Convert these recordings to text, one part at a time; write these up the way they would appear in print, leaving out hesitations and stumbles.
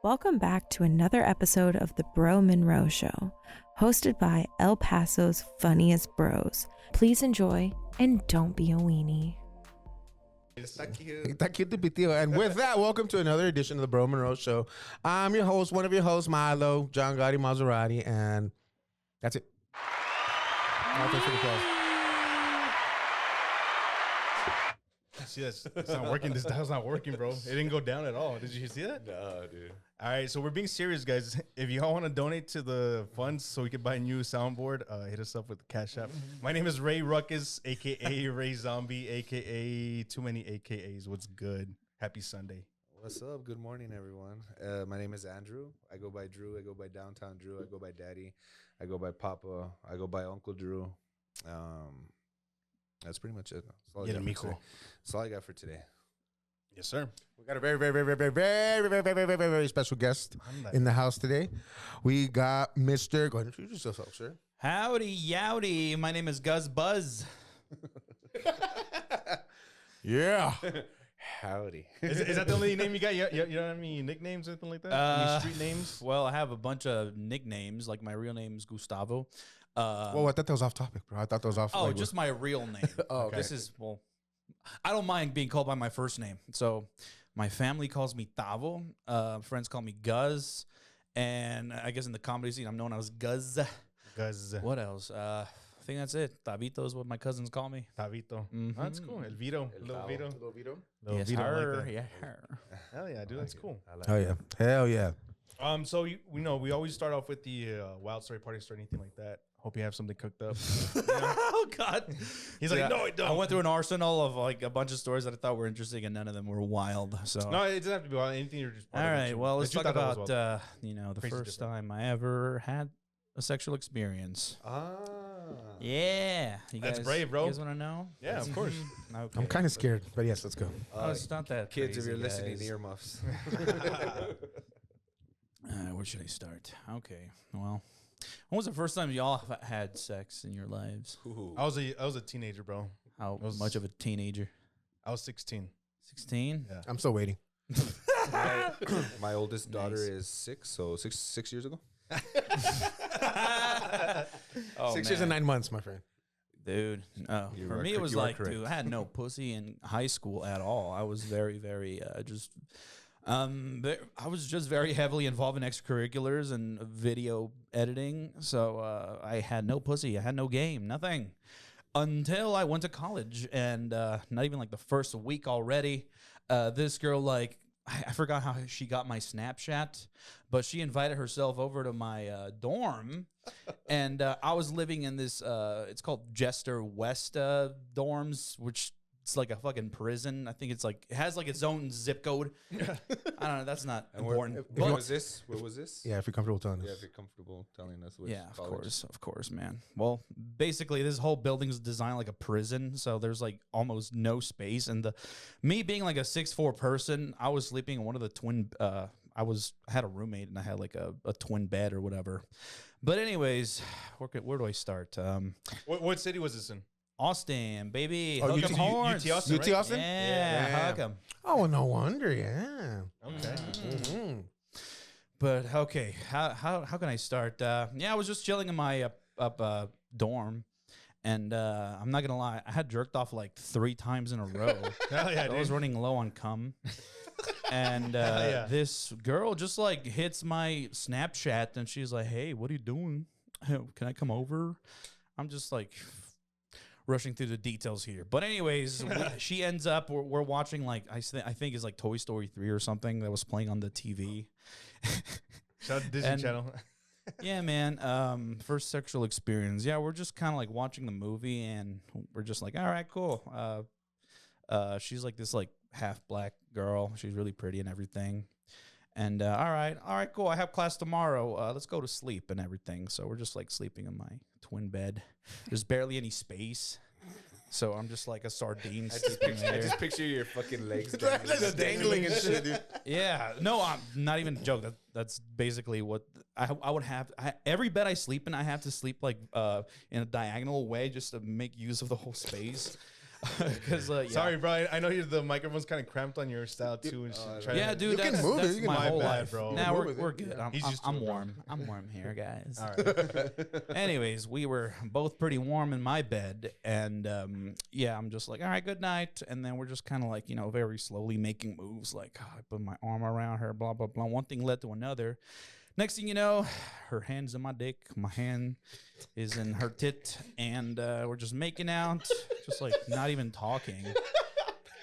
Welcome back to another episode of the Bro Monroe Show, hosted by El Paso's funniest bros. Please enjoy and don't be a weenie. Está cute to be Theo. And with that, welcome to another edition of the Bro Monroe Show. I'm your host, one of your hosts, Milo, John Gotti Maserati, and that's it. Thanks for the applause. See, it's not working. This dial's not working, bro. It didn't go down at all. Did you see that? No, dude. All right, so we're being serious, guys. If y'all want to donate to the funds so we can buy a new soundboard, hit us up with the Cash App. My name is Ray Ruckus, a.k.a. Ray Zombie, a.k.a. Too Many AKAs. What's good? Happy Sunday. What's up? Good morning, everyone. My name is Andrew. I go by Drew. I go by Downtown Drew. I go by Daddy. I go by Papa. I go by Uncle Drew. That's pretty much it. That's all I got for today. That's all I got for today. Yes, sir. We got a very special guest in the house today. We got Mr. Go ahead and introduce yourself, sir. Howdy, yowdy. My name is Guz Buzz. Yeah. Howdy. Is that the only name you got? You don't have any nicknames or anything like that? Any street names? Well, I have a bunch of nicknames. Like my real name is Gustavo. Whoa, I thought that was off topic, bro. I thought that was off. Oh, just my real name. Okay. This is, well, I don't mind being called by my first name. So my family calls me Tavo. Friends call me Guz. And I guess in the comedy scene, I'm known as Guz. Guz. What else? I think that's it. Tabito is what my cousins call me. Tabito. Mm-hmm. That's cool. El Vito. Little Vito. Little Vito. Little Yes, Vito, I like her. that. Yeah, her. Hell yeah, dude. That's cool. Hell yeah. Hell yeah. So we know we always start off with the wild story, party story, anything like that. Hope you have something cooked up. Oh, God. He's like, no, I don't. I went through an arsenal of like a bunch of stories that I thought were interesting, and none of them were wild. So No, it doesn't have to be wild. Anything you're just. all right. Well, let's talk about the Crazy first different. time I ever had a sexual experience. Yeah, you That's guys, brave, bro. You guys want to know? Yeah, of course. Okay. I'm kind of scared, but yes, let's go. Oh, it's not that Kids, crazy, if you're listening, guys. earmuffs. Where should I start? Okay. Well, when was the first time y'all had sex in your lives? I was a teenager, bro. How much of a teenager? I was 16. 16. Yeah. I'm still waiting. My oldest daughter Nice. is 6, so six years ago. Oh, 6 years and 9 months, my friend. Dude, no. You For are me, it was you are like, correct. dude, I had no pussy in high school at all. I was very, very I was just very heavily involved in extracurriculars and video editing. So I had no pussy. I had no game, nothing. Until I went to college, and not even like the first week already, this girl, like, I forgot how she got my Snapchat, but she invited herself over to my dorm, and I was living in this, it's called Jester West dorms, which it's like a fucking prison. I think it's like, it has like its own zip code. I don't know, that's not important. Where was this? Where was this? Yeah, if you're comfortable telling us. Yeah, if you're comfortable telling us. Which Yeah, college. of course, man. Well, basically, this whole building's designed like a prison, so there's like almost no space. And me being like a 6'4" person, I was sleeping in one of the twin. I had a roommate, and I had like a twin bed or whatever. But anyways, where do I start? What city was this in? Austin, baby. Oh, Hook 'em UT horns. UT Austin, UT right? Austin? Yeah, hook 'em. Oh, no wonder, yeah. Okay. Mm-hmm. But okay, how can I start? Yeah, I was just chilling in my dorm, and I'm not gonna lie, I had jerked off like 3 times in a row. Hell yeah, I was dude. running low on cum, and yeah. this girl just like hits my Snapchat, and she's like, "Hey, what are you doing? Can I come over?" I'm just like rushing through the details here, but anyways, she ends up we're watching like I think it's like Toy Story 3 or something that was playing on the TV. Shout out to Disney And- Channel. Yeah, man. First sexual experience. Yeah, we're just kind of like watching the movie, and we're just like, all right, cool. She's like this like half black girl. She's really pretty and everything. And all right, cool. I have class tomorrow. Let's go to sleep and everything. So we're just like sleeping in my twin bed. There's barely any space. So I'm just like a sardine. sleeping I there. just picture your fucking legs Just dangling and shit, dude. Yeah, no, I'm not even a joke. That's basically what I would have. Every bed I sleep in, I have to sleep like in a diagonal way just to make use of the whole space. Because yeah. Sorry, bro. I know the microphone's kind of cramped on your style too. And Yeah, dude, You can that's, move it. that's You can my move whole it, life, bro. Now Move we're it. good. Yeah. He's used to I'm it, bro. warm. I'm warm here, guys. All right. Anyways, we were both pretty warm in my bed, and yeah, I'm just like, all right, good night, and then we're just kind of like, very slowly making moves, like I put my arm around her, blah blah blah. One thing led to another. Next thing you know, her hand's in my dick, my hand is in her tit, and we're just making out, just like not even talking.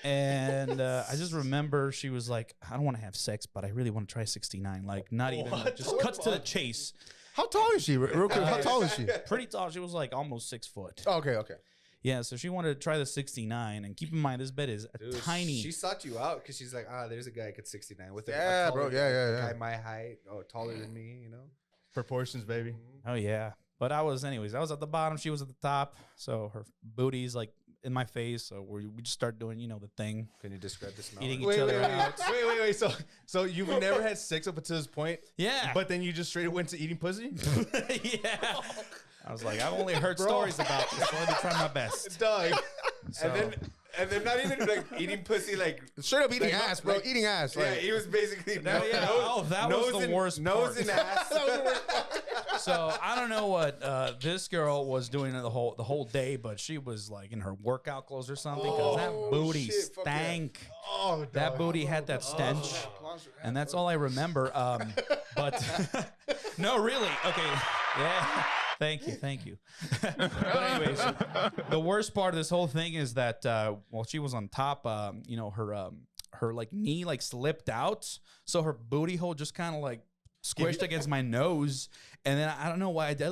And I just remember she was like, I don't want to have sex, but I really want to try 69. Like, not even, like, just cuts to the chase. How tall is she? Real quick, how tall is she? Pretty tall. She was like almost 6 foot. Okay. Yeah, so she wanted to try the 69. And keep in mind, this bed is Dude, tiny. She sought you out because she's like, there's a guy at 69 with Yeah, a taller bro. Yeah, guy, yeah, a yeah. guy my height, taller than me, Proportions, baby. Oh, yeah. But I was at the bottom. She was at the top. So her booty's like in my face. So we just start doing, the thing. Can you describe the smell? Eating Wait, each other out. wait. So you've never had sex up until this point? Yeah. But then you just straight went to eating pussy? Yeah. I was like, I've only heard stories about this. So let me try my best. Dog. So, And then not even like eating pussy, like Straight up eating Like, ass, bro. like- Eating ass. yeah, Like, he was basically that was the worst nose part. and ass. So I don't know what this girl was doing the whole day, but she was like in her workout clothes or something because that booty shit, fuck yeah. stank. Oh, That booty had that stench, and that's all I remember. But no, really, okay, yeah. Thank you. But anyways, the worst part of this whole thing is that while she was on top, her like knee like slipped out, so her booty hole just kind of like squished against my nose, and then I don't know why I did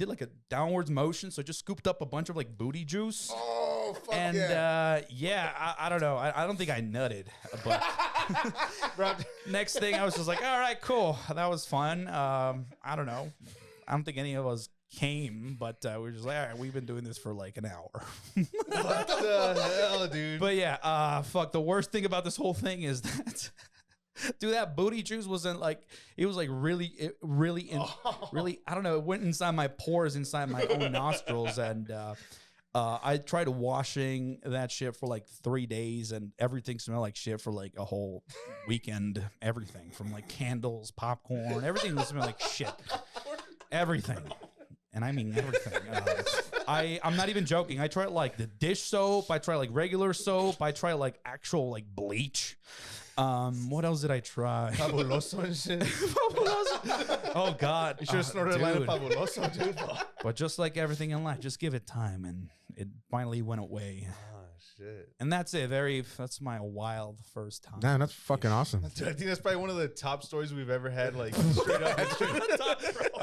like a downwards motion, so it just scooped up a bunch of like booty juice. oh, fuck And I don't know. I don't think I nutted, but next thing I was just like, all right, cool, that was fun. I don't know. I don't think any of us came, but we were just like, all right, we've been doing this for like an hour. what the hell, dude? But yeah, fuck. The worst thing about this whole thing is that, dude, that booty juice wasn't like, it was like really, I don't know. It went inside my pores, inside my own nostrils, and I tried washing that shit for like 3 days, and everything smelled like shit for like a whole weekend. Everything from like candles, popcorn, everything smelled like shit. Everything. And I mean everything. I'm not even joking. I tried like the dish soap. I tried like regular soap. I tried like actual like bleach. What else did I try? Fabuloso and shit. Oh God. You should have snorted a line of dude. Fabuloso, dude. But just like everything in life, just give it time, and it finally went away. Oh shit. And that's it. That's my wild first time. man, that's fucking awesome. Dude, I think that's probably one of the top stories we've ever had. Like straight up.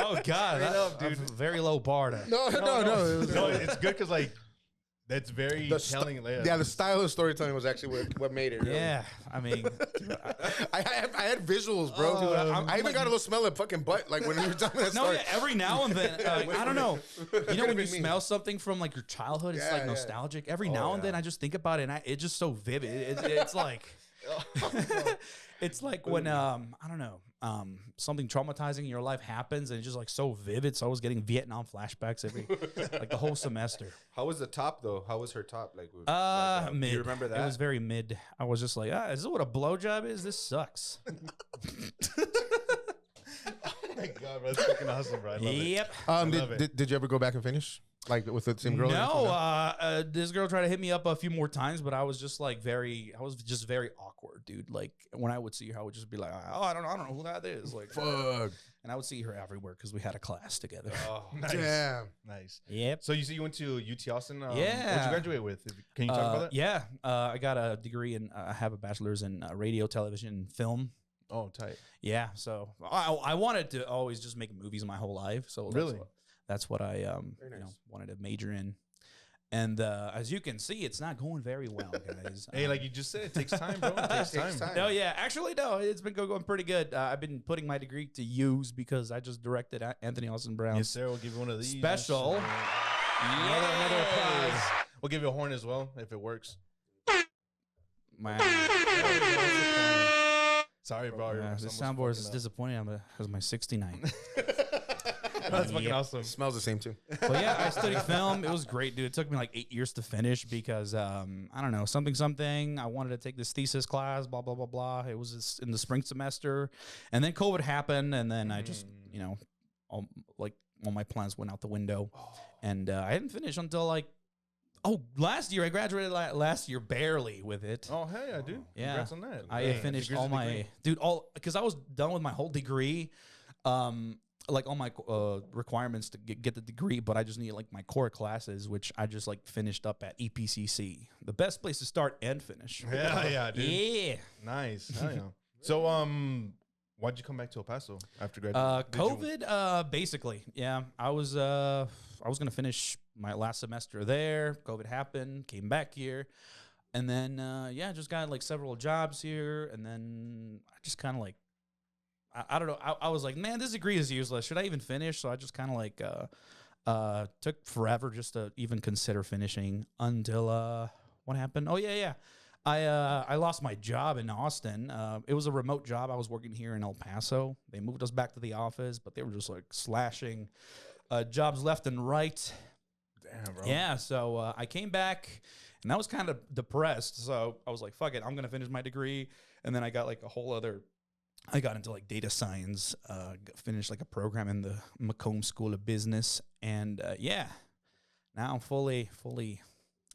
Oh God, dude. Very low bar. No. It was, No, it's good because like that's very the st- telling. yeah, the style of storytelling was actually what made it. Really. Yeah, I mean, I had visuals, bro. I even got a little smell of fucking butt, like when you were telling that no, story. yeah. Every now and then, I don't know. You know when you be me. smell something from like your childhood, it's Yeah, like yeah. nostalgic. Every now and then, I just think about it, and it's just so vivid. It's like, it's like when I don't know, something traumatizing in your life happens, and it's just like so vivid. So I was getting Vietnam flashbacks like the whole semester. How was the top though? How was her top? Like, Mid. Do you remember that? It was very mid. I was just like, is this what a blowjob is? This sucks. Oh my God, bro, that's fucking awesome, bro. I love it. Yep. love it. Did you ever go back and finish like with the same girl? No, this girl tried to hit me up a few more times, but I was just like very awkward, dude. Like when I would see her, I would just be like, oh, I don't know who that is. Like, Fuck. and I would see her everywhere because we had a class together. Oh, Nice. Damn. Nice. Yep. So you said you went to UT Austin? What'd Yeah. you graduate with? Can you talk about that? Yeah, I got a degree in. I have a bachelor's in radio, television, and film. Oh, tight. Yeah, so I wanted to always just make movies my whole life. So Really? that's what I Very nice. wanted to major in. And as you can see, it's not going very well, guys. Hey, like you just said, it takes time, bro. It takes time. No, yeah, actually, no, it's been going pretty good. I've been putting my degree to use because I just directed Anthony Austin Brown's Yes, sir. We'll give you one of these. special. Another applause. We'll give you a horn as well if it works. Man, Sorry, bro. this soundboard is disappointing because my 69. That's fucking Yeah. awesome. Smells the same too. But yeah, I studied film. It was great, dude. It took me like 8 years to finish because I don't know, something. I wanted to take this thesis class, blah blah blah blah. It was in the spring semester, and then COVID happened, and then I just all my plans went out the window, and I didn't finish until like last year. I graduated last year barely with it. Oh, hey, I do. Yeah. Congrats on that. I Yeah. finished Degree's all a my degree. because I was done with my whole degree, like all my requirements to get the degree, but I just needed like my core classes, which I just like finished up at EPCC, the best place to start and finish. Yeah, dude. Yeah. Nice. Hell yeah. So, why'd you come back to El Paso after graduating? COVID, basically. Yeah, I was gonna finish my last semester there. COVID happened, came back here, and then just got like several jobs here, and then I just kind of like I don't know. I was like, man, this degree is useless. Should I even finish? So I just kind of like took forever just to even consider finishing until what happened? Oh yeah. I lost my job in Austin. It was a remote job. I was working here in El Paso. They moved us back to the office, but they were just like slashing jobs left and right. Damn, bro. Yeah, so I came back, and I was kind of depressed. So I was like, fuck it, I'm going to finish my degree. And then I got like I got into like data science, finished like a program in the Macomb School of Business. And now I'm fully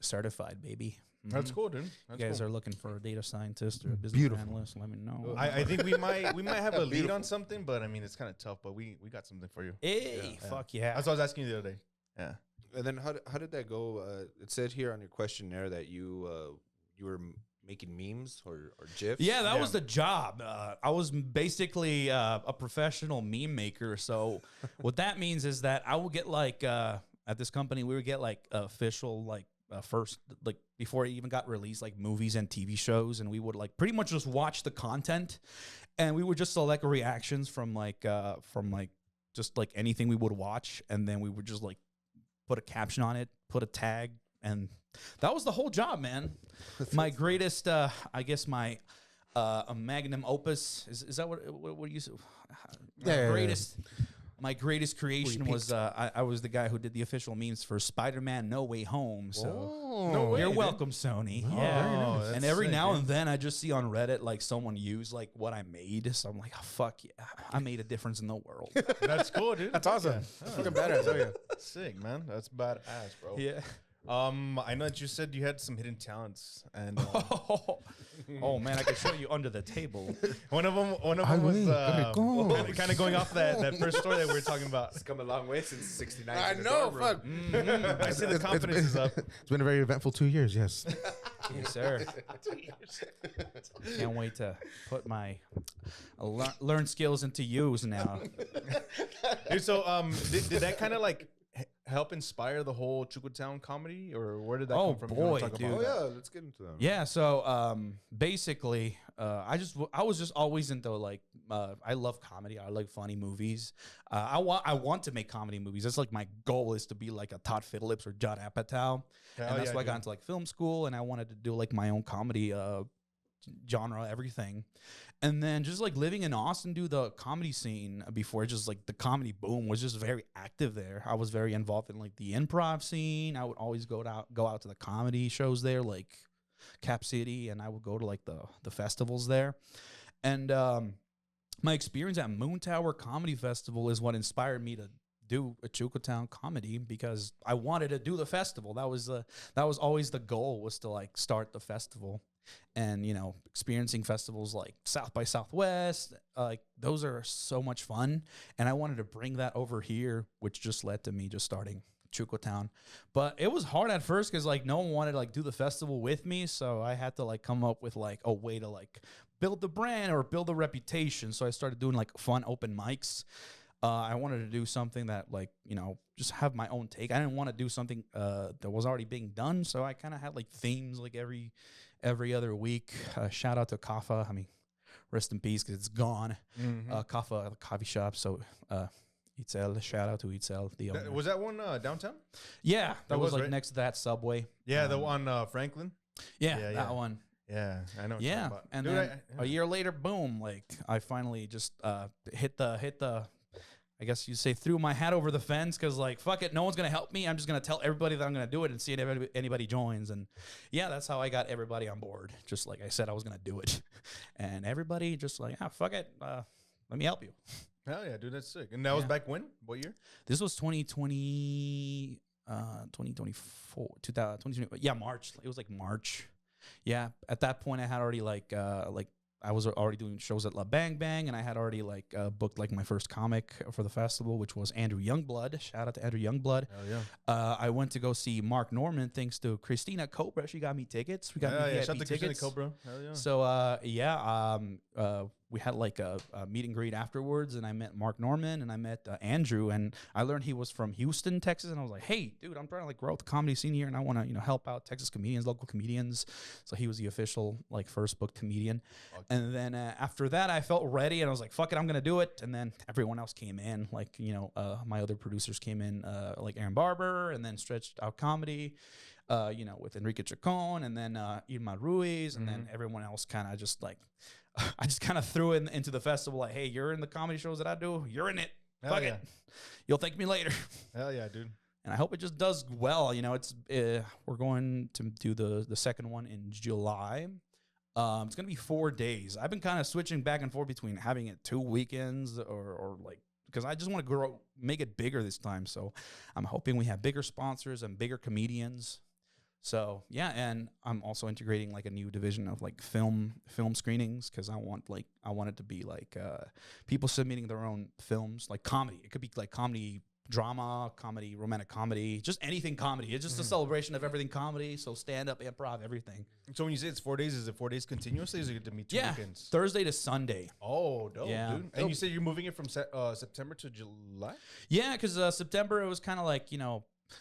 certified, baby. That's cool, dude. That's You guys cool. are looking for a data scientist or a business analyst, let me know. I think we might have a lead on something, but I mean it's kind of tough. But we got something for you. Hey, fuck yeah. That's what I was asking you the other day. Yeah. And then how did that go? It said here on your questionnaire that you were making memes or GIFs. Yeah, that was the job. I was basically a professional meme maker. So what that means is that I will get like at this company we would get like official like first like before it even got released like movies and TV shows, and we would like pretty much just watch the content, and we would just select reactions from like just like anything we would watch, and then we would just like put a caption on it, put a tag, and that was the whole job, man. My greatest, I guess my a magnum opus is that what you said? My greatest creation was I was the guy who did the official memes for Spider-Man No Way Home. So No way, you're dude. welcome, Sony. Oh, Yeah. that's And every sick, now dude. and then I just see on Reddit like someone use like what I made. So I'm like, oh, fuck yeah, I made a difference in the world. That's cool, dude. That's awesome. Yeah. Fucking badass. Oh yeah. Sick, man. That's badass, bro. Yeah. I know that you said you had some hidden talents, and Oh man, I could show you under the table. one of them was kind of going off that first story that we were talking about. It's come a long way since '69. I know. Fuck. I see the confidence is up. It's been a very eventful 2 years. Yes. Yes, sir. Can't wait to put my learn skills into use now. Dude, so did that kind of like help inspire the whole Chucotown comedy, or where did that Oh, come from? If you wanna boy, talk dude. about Oh that. yeah, let's get into that. Yeah, so basically, I was just always into like I love comedy. I like funny movies. I want to make comedy movies. That's like my goal is to be like a Todd Fiddlelips or Judd Apatow, and that's why I got into like film school, and I wanted to do like my own comedy genre, everything. And then just like living in Austin, dude, the comedy scene before just like the comedy boom was just very active there. I was very involved in like the improv scene. I would always go out to the comedy shows there, like Cap City, and I would go to like the festivals there. And my experience at Moon Tower Comedy Festival is what inspired me to do a Chucotown comedy, because I wanted to do the festival. That was always the goal, was to like start the festival. And, you know, experiencing festivals like South by Southwest, like those are so much fun. And I wanted to bring that over here, which just led to me just starting Chucotown. But it was hard at first because like no one wanted to like do the festival with me. So I had to like come up with like a way to like build the brand or build the reputation. So I started doing like fun open mics. I wanted to do something that like, you know, just have my own take. I didn't want to do something that was already being done. So I kind of had like themes like every other week. Shout out to Kaffa. I mean, rest in peace because it's gone. Kaffa, the coffee shop. So Itzel, shout out to Itzel. The owner. Was that one downtown? Yeah, that was like right? next to that Subway. Yeah, the one Franklin. Yeah, Yeah, that yeah. one. Yeah, I know. What you're Yeah, talking about. and Dude, then a year later, boom! Like I finally just hit the I guess you say threw my hat over the fence because like fuck it, no one's gonna help me. I'm just gonna tell everybody that I'm gonna do it and see if anybody joins. And yeah, that's how I got everybody on board. Just like I said, I was gonna do it, and everybody just like fuck it, let me help you. Hell yeah, dude, that's sick. And that was back when? What year? This was 2020, 2024, 2020. Yeah, March. It was like March. Yeah, at that point I had already like I was already doing shows at La Bang Bang, and I had already like booked like my first comic for the festival, which was Andrew Youngblood. Shout out to Andrew Youngblood. Hell yeah. I went to go see Mark Norman thanks to Christina Cobra. She got me tickets. We got me shout out to tickets. Christina Cobra. Hell yeah. So we had like a meet and greet afterwards, and I met Mark Norman and I met Andrew, and I learned he was from Houston, Texas, and I was like, hey, dude, I'm trying to like grow out the comedy scene here, and I want to help out Texas comedians, local comedians. So he was the official like first booked comedian, and then after that I felt ready, and I was like, fuck it, I'm gonna do it. And then everyone else came in, like my other producers came in, like Aaron Barber, and then Stretched Out Comedy. With Enrique Chacon, and then Irma Ruiz, and then everyone else kind of just like, I just kind of threw it into the festival like, hey, you're in the comedy shows that I do, you're in it. Fuck it. You'll thank me later. Hell yeah, dude. And I hope it just does well. It's we're going to do the second one in July. It's gonna be 4 days. I've been kind of switching back and forth between having it 2 weekends or like, because I just want to make it bigger this time. So I'm hoping we have bigger sponsors and bigger comedians. So yeah, and I'm also integrating like a new division of like film screenings, because I want it to be like people submitting their own films, like comedy. It could be like comedy, drama, comedy, romantic comedy, just anything comedy. It's just a celebration of everything comedy. So stand up, improv, everything. So when you say it's 4 days, is it 4 days continuously? Or is it going to be 2 weekends? Thursday to Sunday. Oh, dope, Yeah. dude. And you said you're moving it from September to July? Yeah, because September it was kind of like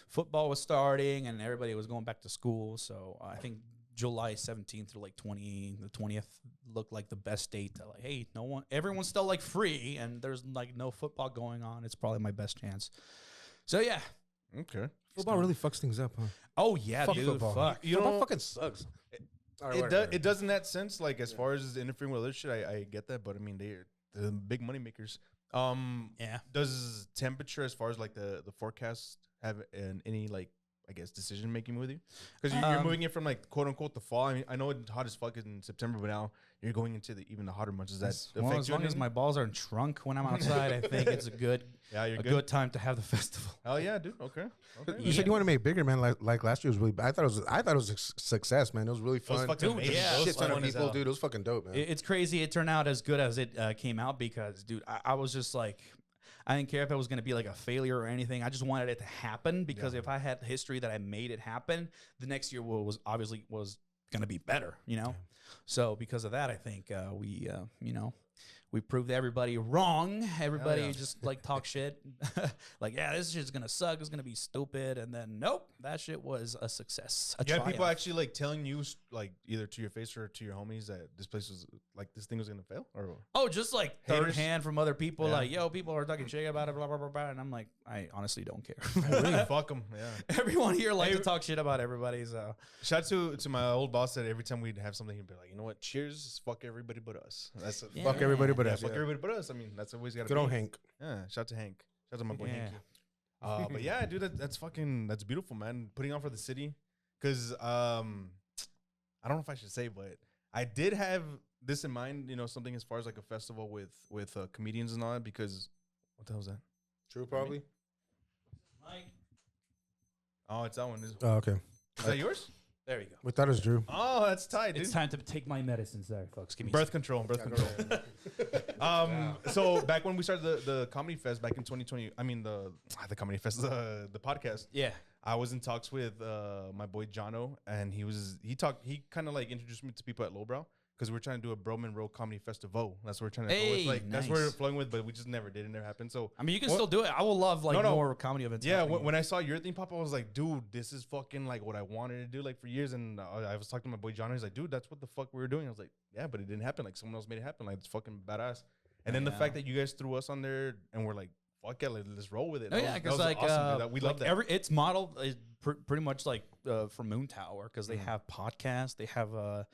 football was starting and everybody was going back to school. So I think July 17th through like the 20th looked like the best date to like, hey, everyone's still like free and there's like no football going on. It's probably my best chance. So yeah. Okay. Football really fucks things up, huh? Oh yeah, Fuck dude. football. Fuck. Football fucking sucks. It does in that sense, like as far as interfering with other shit, I get that, but I mean they're the big money makers. Yeah. Does temperature, as far as like the forecast, have any like I guess decision making with you? Because you're moving it from like quote unquote the fall. I mean, I know it's hot as fuck in September, but now you're going into even the hotter months. Does that affect as you? long as my balls aren't shrunk when I'm outside, I think it's a good time to have the festival. Hell yeah, dude. Okay. You said you want to make it bigger, man. Like last year was really. I thought it was a success, man. It was really fun. fucking Dude, amazing. yeah, It was shit ton fun of as people, hell. dude. It was fucking dope, man. It's crazy. It turned out as good as it came out because, dude, I was just like, I didn't care if it was going to be like a failure or anything. I just wanted it to happen because if I had history that I made it happen, the next year was obviously going to be better, So because of that, I think we proved everybody wrong. Everybody just like talk shit. Like, yeah, this shit's going to suck. It's going to be stupid. And then, nope, that shit was a success. You had people actually like telling you like either to your face or to your homies that this place was like this thing was going to fail? Or just like third haters? hand from other people. Yeah. Like, yo, people are talking shit about it, blah, blah, blah, blah. And I'm like, I honestly don't care. really? Fuck them. Yeah. Everyone here likes to talk shit about everybody. So Shout out to my old boss that every time we'd have something, he'd be like, you know what? Cheers. Fuck everybody but us. That's Yeah. Fuck everybody but yeah, us. fuck Yeah. everybody but us. I mean, that's always got to be. Good old Hank. Yeah. Shout out to Hank. Shout out to my boy Yeah. Hanky. But yeah, dude, that's beautiful, man. Putting on for the city. Cause I don't know if I should say, but I did have this in mind, something as far as like a festival with comedians and all that, because what the hell is that? True, probably. Oh, it's that one. Oh, okay. Is that yours? there you go. We thought it was Drew. Oh, that's tight, dude. It's time to take my medicine. Sorry, folks. Give me Birth control. So back when we started the comedy fest back in 2020, I mean the comedy fest, the podcast. Yeah. I was in talks with my boy Jono, and he kind of like introduced me to people at Lowbrow because we're trying to do a Bro Monroe Comedy Festival. That's what we're trying to go with. Like that's where we're flowing with, but we just never did. It never happened. So I mean, you can still do it. I will love like more comedy events. yeah, happening. when I saw your thing pop up, I was like, dude, this is fucking like what I wanted to do like for years. And I was talking to my boy Jono. He's like, dude, that's what the fuck we were doing. I was like, yeah, but it didn't happen. Like someone else made it happen. Like it's fucking badass. And then the fact that you guys threw us on there and we're like, fuck it, let's roll with it. Oh, yeah, because like awesome, we love that. It's modeled pretty much like from Moon Tower because they have podcasts, they have a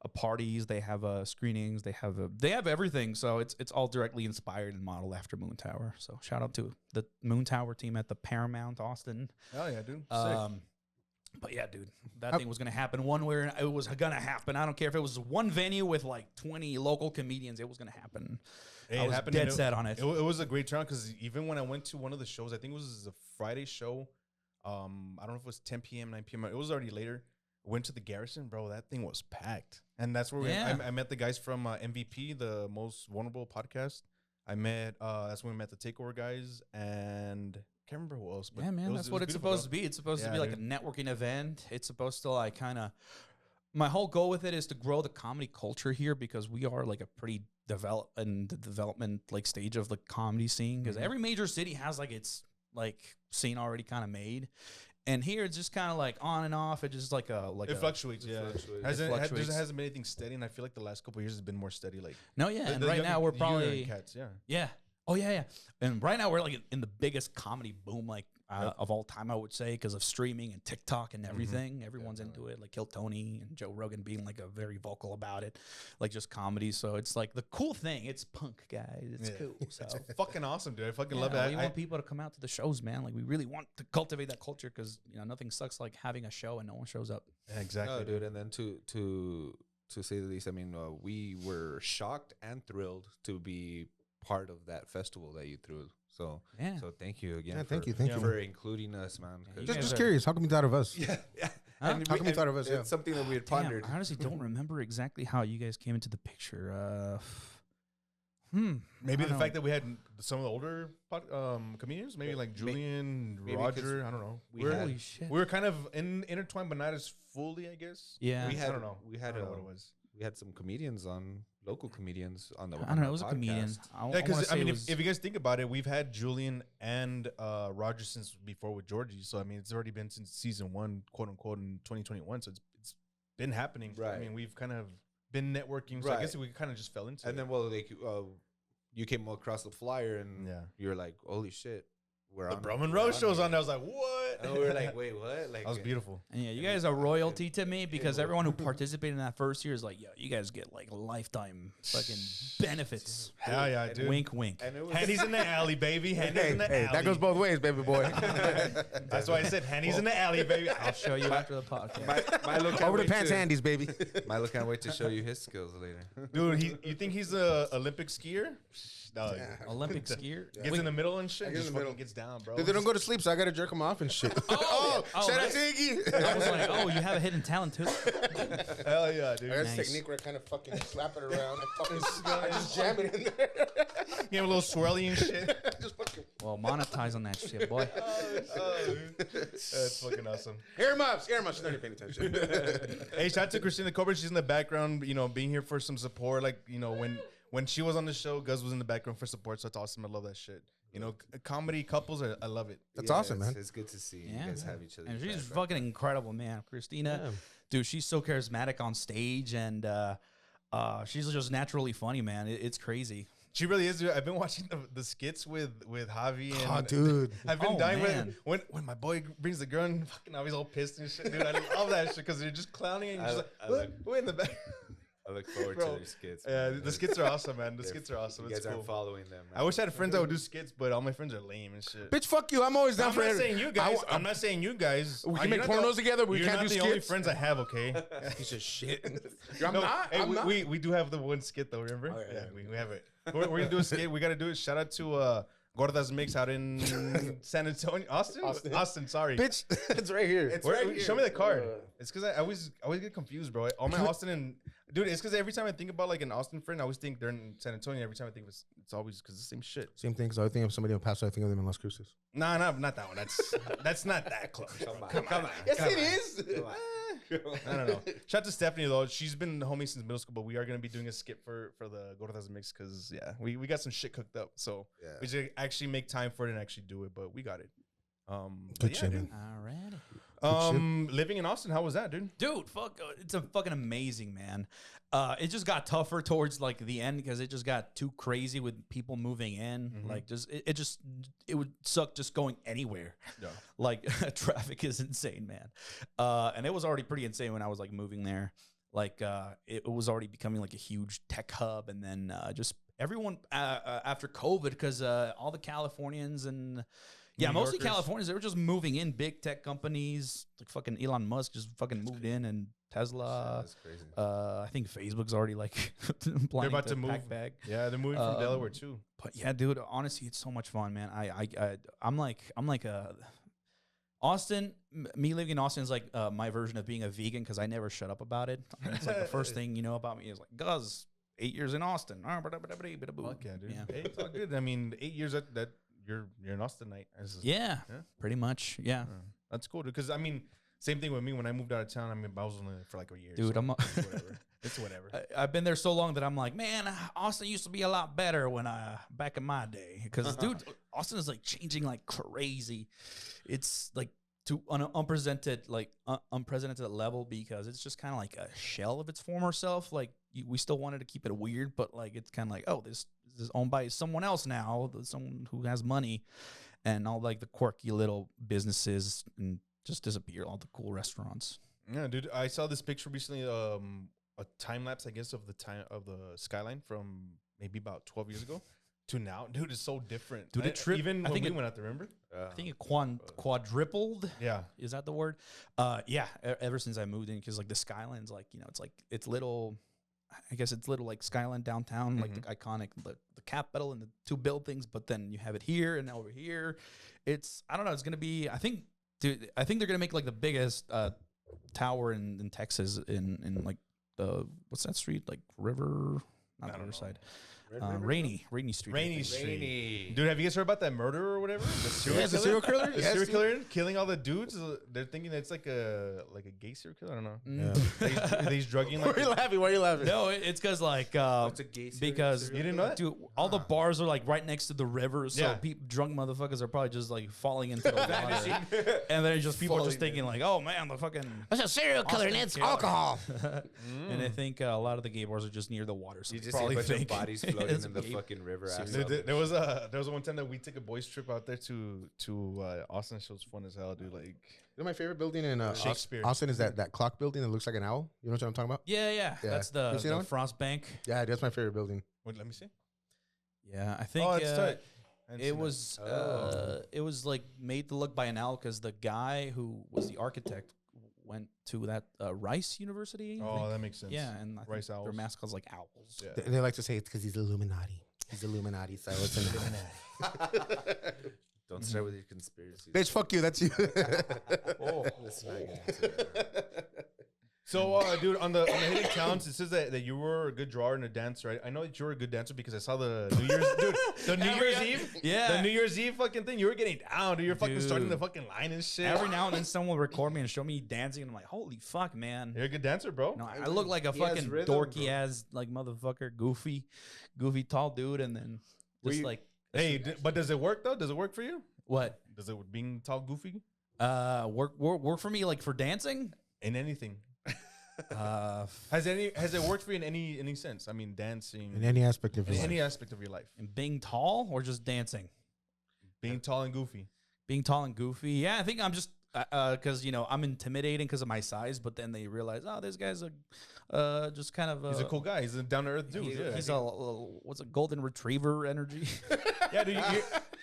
parties, they have screenings, they have everything. So it's all directly inspired and modeled after Moon Tower. So shout out to the Moon Tower team at the Paramount Austin. Oh yeah, dude. Sick. But yeah, dude, that thing was gonna happen one way. It was gonna happen. I don't care if it was one venue with like 20 local comedians. It was gonna happen. Hey, I was dead set on it. It was a great turnout because even when I went to one of the shows, I think it was a Friday show. I don't know if it was 10 p.m., 9 p.m. It was already later. Went to the Garrison, bro. That thing was packed, and that's where I met the guys from MVP, the Most Vulnerable podcast. I met that's when we met the Takeover guys, and can't remember who else. But yeah, man, that's what it's supposed to be. It's supposed to be like a networking event. It's supposed to like kind of. My whole goal with it is to grow the comedy culture here because we are like a pretty development like stage of the comedy scene because every major city has like its like scene already kind of made. And here it's just kind of like on and off. It just like it fluctuates. Yeah, it hasn't been anything steady, and I feel like the last couple of years has been more steady. Like and right now we're probably cats, yeah. And right now we're like in the biggest comedy boom like of all time, I would say, because of streaming and TikTok and everything. Everyone's into it. Like Kill Tony and Joe Rogan being like a very vocal about it, like just comedy. So it's like the cool thing. It's punk, guys. It's cool. So it's fucking awesome, dude. I fucking love it. We want people to come out to the shows, man. Like we really want to cultivate that culture because nothing sucks like having a show and no one shows up. Yeah, exactly, no, dude. And then to say the least, I mean, we were shocked and thrilled to be part of that festival that you threw. So thank you again. Thank you for including us, man. Just curious, how come you thought of us? Yeah. How come you thought of us? It's something that we had pondered. I honestly don't remember exactly how you guys came into the picture. Maybe the fact that we had some of the older comedians, maybe like Julian, Roger. I don't know. Holy shit. We were kind of intertwined, but not as fully, I guess. Yeah, I don't know. We had what it was. We had some local comedians on the. I don't know. It was a comedian. Yeah, because I mean, if you guys think about it, we've had Julian and Roger since before with Georgie. So I mean, it's already been since season 1, quote unquote, in 2021. So it's been happening. Right. I mean, we've kind of been networking. So I guess we kind of just fell into it. And then, you came across the flyer and you were like, "Holy shit, we're the on." Bro Monroe Show's on there. I was like, "What?" And we were like, "Wait, what?" Like that was beautiful. And you guys are royalty to me because everyone who participated in that first year is like, yo, you guys get like lifetime fucking benefits. Hell yeah, dude. Wink, wink. Handy's in the alley, baby. Handy's in the alley. That goes both ways, baby boy. That's why I said Handy's in the alley, baby. I'll show you after the podcast. Over the pants handies, baby. Milo can't wait to show you his skills later. Dude, you think he's a Olympic skier? No, Olympic skier? Gets in the middle and shit. Just fucking gets down, bro. Dude, they don't go to sleep, so I gotta jerk them off and shit. Shout out to Iggy. I was like, oh, you have a hidden talent too. Hell yeah, dude. I got this technique where I kind of fucking slap it around. I just jam it in there. You have a little swirly and shit. Just fucking. Well, monetize on that shit, boy. That's fucking awesome. Scare him up. She's not even paying attention. Hey, shout out to Christina Cobra. She's in the background, being here for some support. Like, when she was on the show, Guz was in the background for support, so it's awesome. I love that shit. Comedy couples, I love it. That's awesome, man. It's good to see you guys have each other. And she's fucking incredible, man. Christina, dude, she's so charismatic on stage, and she's just naturally funny, man. It's crazy. She really is. Dude. I've been watching the skits with Javi. And dude. I've been dying when my boy brings the girl and fucking Javi's all pissed and shit, dude. I love that shit because they're just clowning and you're just like, what in the back? I look forward to their skits. Yeah, the skits are awesome, man. The skits are awesome. You guys aren't following them, man. I wish I had friends that would do skits, but all my friends are lame and shit. Bitch, fuck you. I'm always down for it. I'm not saying you guys. I'm not saying you guys. We can make pornos together, but we can't do skits. You're not the only friends I have, okay? Piece of shit. I'm not. We do have the one skit, though, remember? Oh, yeah. We have it. We're going to do a skit. We got to do it. Shout out to Gorda's Mix out in San Antonio. Austin, sorry. Bitch, it's right here. It's right here. Show me the card. It's because I always get confused, bro. All my Austin and... Dude, it's because every time I think about like an Austin friend, I always think they're in San Antonio. Every time I think it's always because the same shit. Same thing, because I think of somebody in Paso, I think of them in Las Cruces. Nah, not that one. That's not that close. Come on. Yes, it is. I don't know. Shout out to Stephanie, though. She's been the homie since middle school, but we are going to be doing a skit for the Gordas Mix because, we got some shit cooked up. So we should actually make time for it and actually do it, but we got it. Good shit, man. Alrighty. Living in Austin, how was that, dude? Dude, it's a fucking amazing, man. It just got tougher towards like the end because it just got too crazy with people moving in. Mm-hmm. Like it would suck just going anywhere. Yeah. Like traffic is insane, man. And it was already pretty insane when I was like moving there. like it was already becoming like a huge tech hub, and then just everyone after COVID, because all the Californians and mostly Californians, they were just moving in. Big tech companies like fucking Elon Musk just fucking moved in, and Tesla. That's crazy. I think Facebook's already like planning They're about to move. pack back. Yeah, they're moving from Delaware too. But yeah, dude, honestly, it's so much fun, man. I'm like Austin. Me living in Austin is like my version of being a vegan, because I never shut up about it. It's like the first thing you know about me is like, Guz, 8 years in Austin. Fuck yeah, dude. Yeah. Hey, it's all good. I mean, 8 years that you're an Austinite. Yeah, pretty much. Yeah, That's cool, dude. Because I mean, same thing with me. When I moved out of town, I mean, I was only there for like a year. dude, so I'm. it's whatever. It's whatever. I've been there so long that I'm like, man, Austin used to be a lot better when back in my day. Because dude, Austin is like changing like crazy. It's like to an unprecedented level, because it's just kind of like a shell of its former self. Like we still wanted to keep it weird, but like it's kind of like, oh, this is owned by someone else now, someone who has money, and all like the quirky little businesses and just disappear. All the cool restaurants. Yeah, dude. I saw this picture recently. A time lapse, I guess, of the skyline from maybe about 12 years ago to now. Dude, it's so different. Dude, it tripped. Even I when think we it- went out there, remember? I think it quadrupled. Yeah. Is that the word? Yeah. Ever since I moved in, because like the skyline's like, it's little. I guess it's little like skyline downtown, like the iconic the Capitol and the two buildings. But then you have it here and over here. I don't know. It's gonna be. I think they're gonna make like the biggest tower in Texas in like the what's that street, like River, not Riverside. Rainy Street. Rainy Street. Dude, have you guys heard about that murder or whatever? The serial killer? The serial killer killing all the dudes. They're thinking that it's like a gay serial killer. I don't know. Mm. He's drugging. Why Like are you laughing? Why are you laughing? No, it's because like What's a gay because you didn't know that? dude, all the bars are like right next to the river, so Yeah. drunk motherfuckers are probably just like falling into the water, and then just people are just thinking like, oh man, the fucking That's a serial killer and Austin it's killer. alcohol. And I think a lot of the gay bars are just near the water, so You they just see a probably bunch of think bodies floating it's in the gay. fucking river. Dude, there was one time that we took a boys trip out there to Austin. It was fun as hell, dude. Like, You know my favorite building in Shakespeare. Austin is that clock building that looks like an owl. You know what I'm talking about? Yeah, that's the You seen that one? Frost Bank. Yeah, that's my favorite building. wait, let me see. Yeah, I think Oh, it's tight. I hadn't it seen was that. it was like made to look by an owl, because the guy who was the architect went to that Rice University. that. I Oh, think. that makes sense. Yeah, and I think Rice their owls. mascot's like owls. Yeah. They like to say it's because he's Illuminati. He's Illuminati, so it's an Don't start with your conspiracy. Bitch, fuck you. That's you. Let's not get into that. So, dude, on the hidden counts, it says that you were a good drawer and a dancer. I know that you were a good dancer because I saw the New Year's, dude, the New Year's Eve, Yeah. the New Year's Eve fucking thing. You were getting down, dude. You're fucking starting the Dude. fucking line and shit. Every now and then someone will record me and show me dancing, and I'm like, holy fuck, man. You're a good dancer, bro. No, I look like a He has fucking rhythm, dorky bro. ass like motherfucker, goofy tall dude, and then just like Hey, but does it work though? Does it work for you? what? Does it being tall, goofy Work for me like for dancing? in anything? Has Has it worked for you in any sense? I mean, dancing In any aspect of in your life. any aspect of your life, in being tall or just dancing? being tall and goofy. Being tall and goofy. Yeah, I think I'm just because I'm intimidating because of my size, but then they realize, oh, this guy's just kind of He's a cool guy. He's a down to earth dude. Yeah. He's a what's a golden retriever energy. Yeah, dude.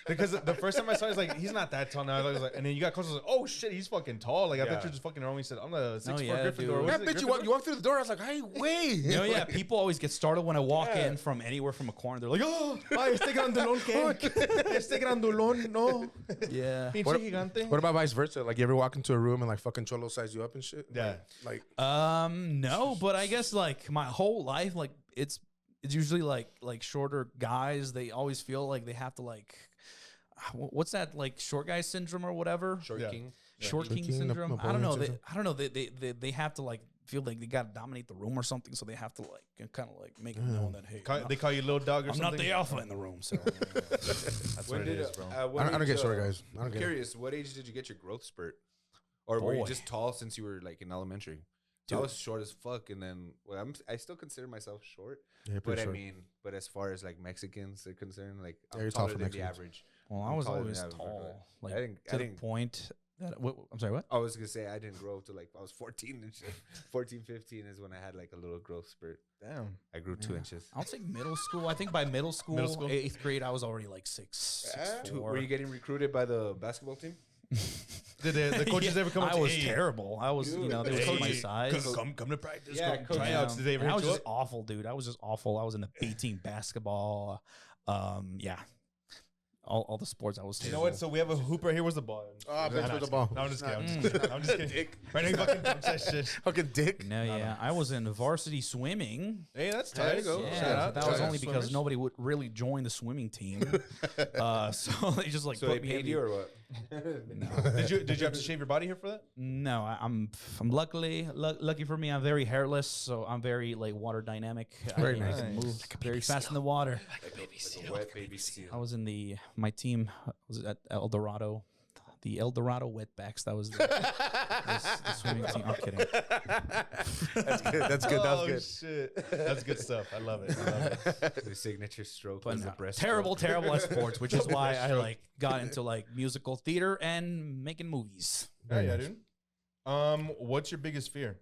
Because the first time I saw it, I was like, he's not that tall now. I was like, and then you got close, I was like, oh shit, he's fucking tall. Like, I thought you were just fucking wrong. He said, I'm the 6'4" yeah, Gryffindor. dude. Was Yeah, it bitch, you Gryffindor? walk through the door. I was like, hey, wait. You know, yeah, people always get started when I walk in from anywhere from a corner. They're like, oh, Ay, este grandulón, ¿qué? Este grandulón, no. yeah. Pinche gigante. What about vice versa? Like, you ever walk into a room and like fucking cholo size you up and shit? Yeah. Like, No, but I guess like my whole life, like it's usually like shorter guys. They always feel like they have to like, what's that, like short guy syndrome or whatever? Short Yeah. King. Short king King, syndrome. I Napoleon don't know. syndrome. I don't know. They have to like feel like they got to dominate the room or something. So they have to like kind of like make it known that hey, They call you little dog or I'm something? not the alpha in the room. So That's what it is, bro. I don't get short guys. I don't I'm get it. curious, what age did you get your growth spurt? Or were you Boy. just tall since you were like in elementary? I was short as fuck, and then I still consider myself short. Yeah, But pretty I short. mean, but as far as like Mexicans are concerned, like Yeah, I'm you're tall taller for than the Mexicans. average. well, I I'm was taller than always the average, tall, but like I didn't- to I the didn't- point. I'm sorry, what? I was gonna say I didn't grow till like I was 14 and shit. 14, 15 is when I had like a little growth spurt. Damn. I grew 2 inches. I'll say middle school. I think by middle school, 8th grade, I was already like 6'4". Were you getting recruited by the basketball team? Did the coaches ever come up I to you? was terrible. I was, they would take my size. Come to practice. Yeah, Come tryouts. Did they ever I hit was you just up? awful, dude. I was just awful. I was in the B team basketball. Yeah. All the sports I was You terrible. know what? So we have a hoop right here. Where's the ball? bitch, where's the ball? No, I'm just kidding. I'm just kidding. Dick. Right now, you fucking dumps that shit. Fucking dick. No, yeah. I was in varsity swimming. Hey, that's There tight. you go. Yeah, Shout out. that was Shout out only to because swimmers. nobody would really join the swimming team. So they just like So put they me paid in you or what? Did you have to shave your body hair for that? No, I'm lucky for me. I'm very hairless, so I'm very like water dynamic. Very I nice. can move very fast in the water. Like a wet baby seal. I was in my team was at El Dorado, the El Dorado Wetbacks. That was the swimming team. I'm kidding. That's good. That's good. That was Oh, good. shit. That's good stuff. I love it. I love it. The signature stroke But was no, the breast. terrible at sports, which is why I like got into like musical theater and making movies. Very Yeah, nice. dude. What's your biggest fear?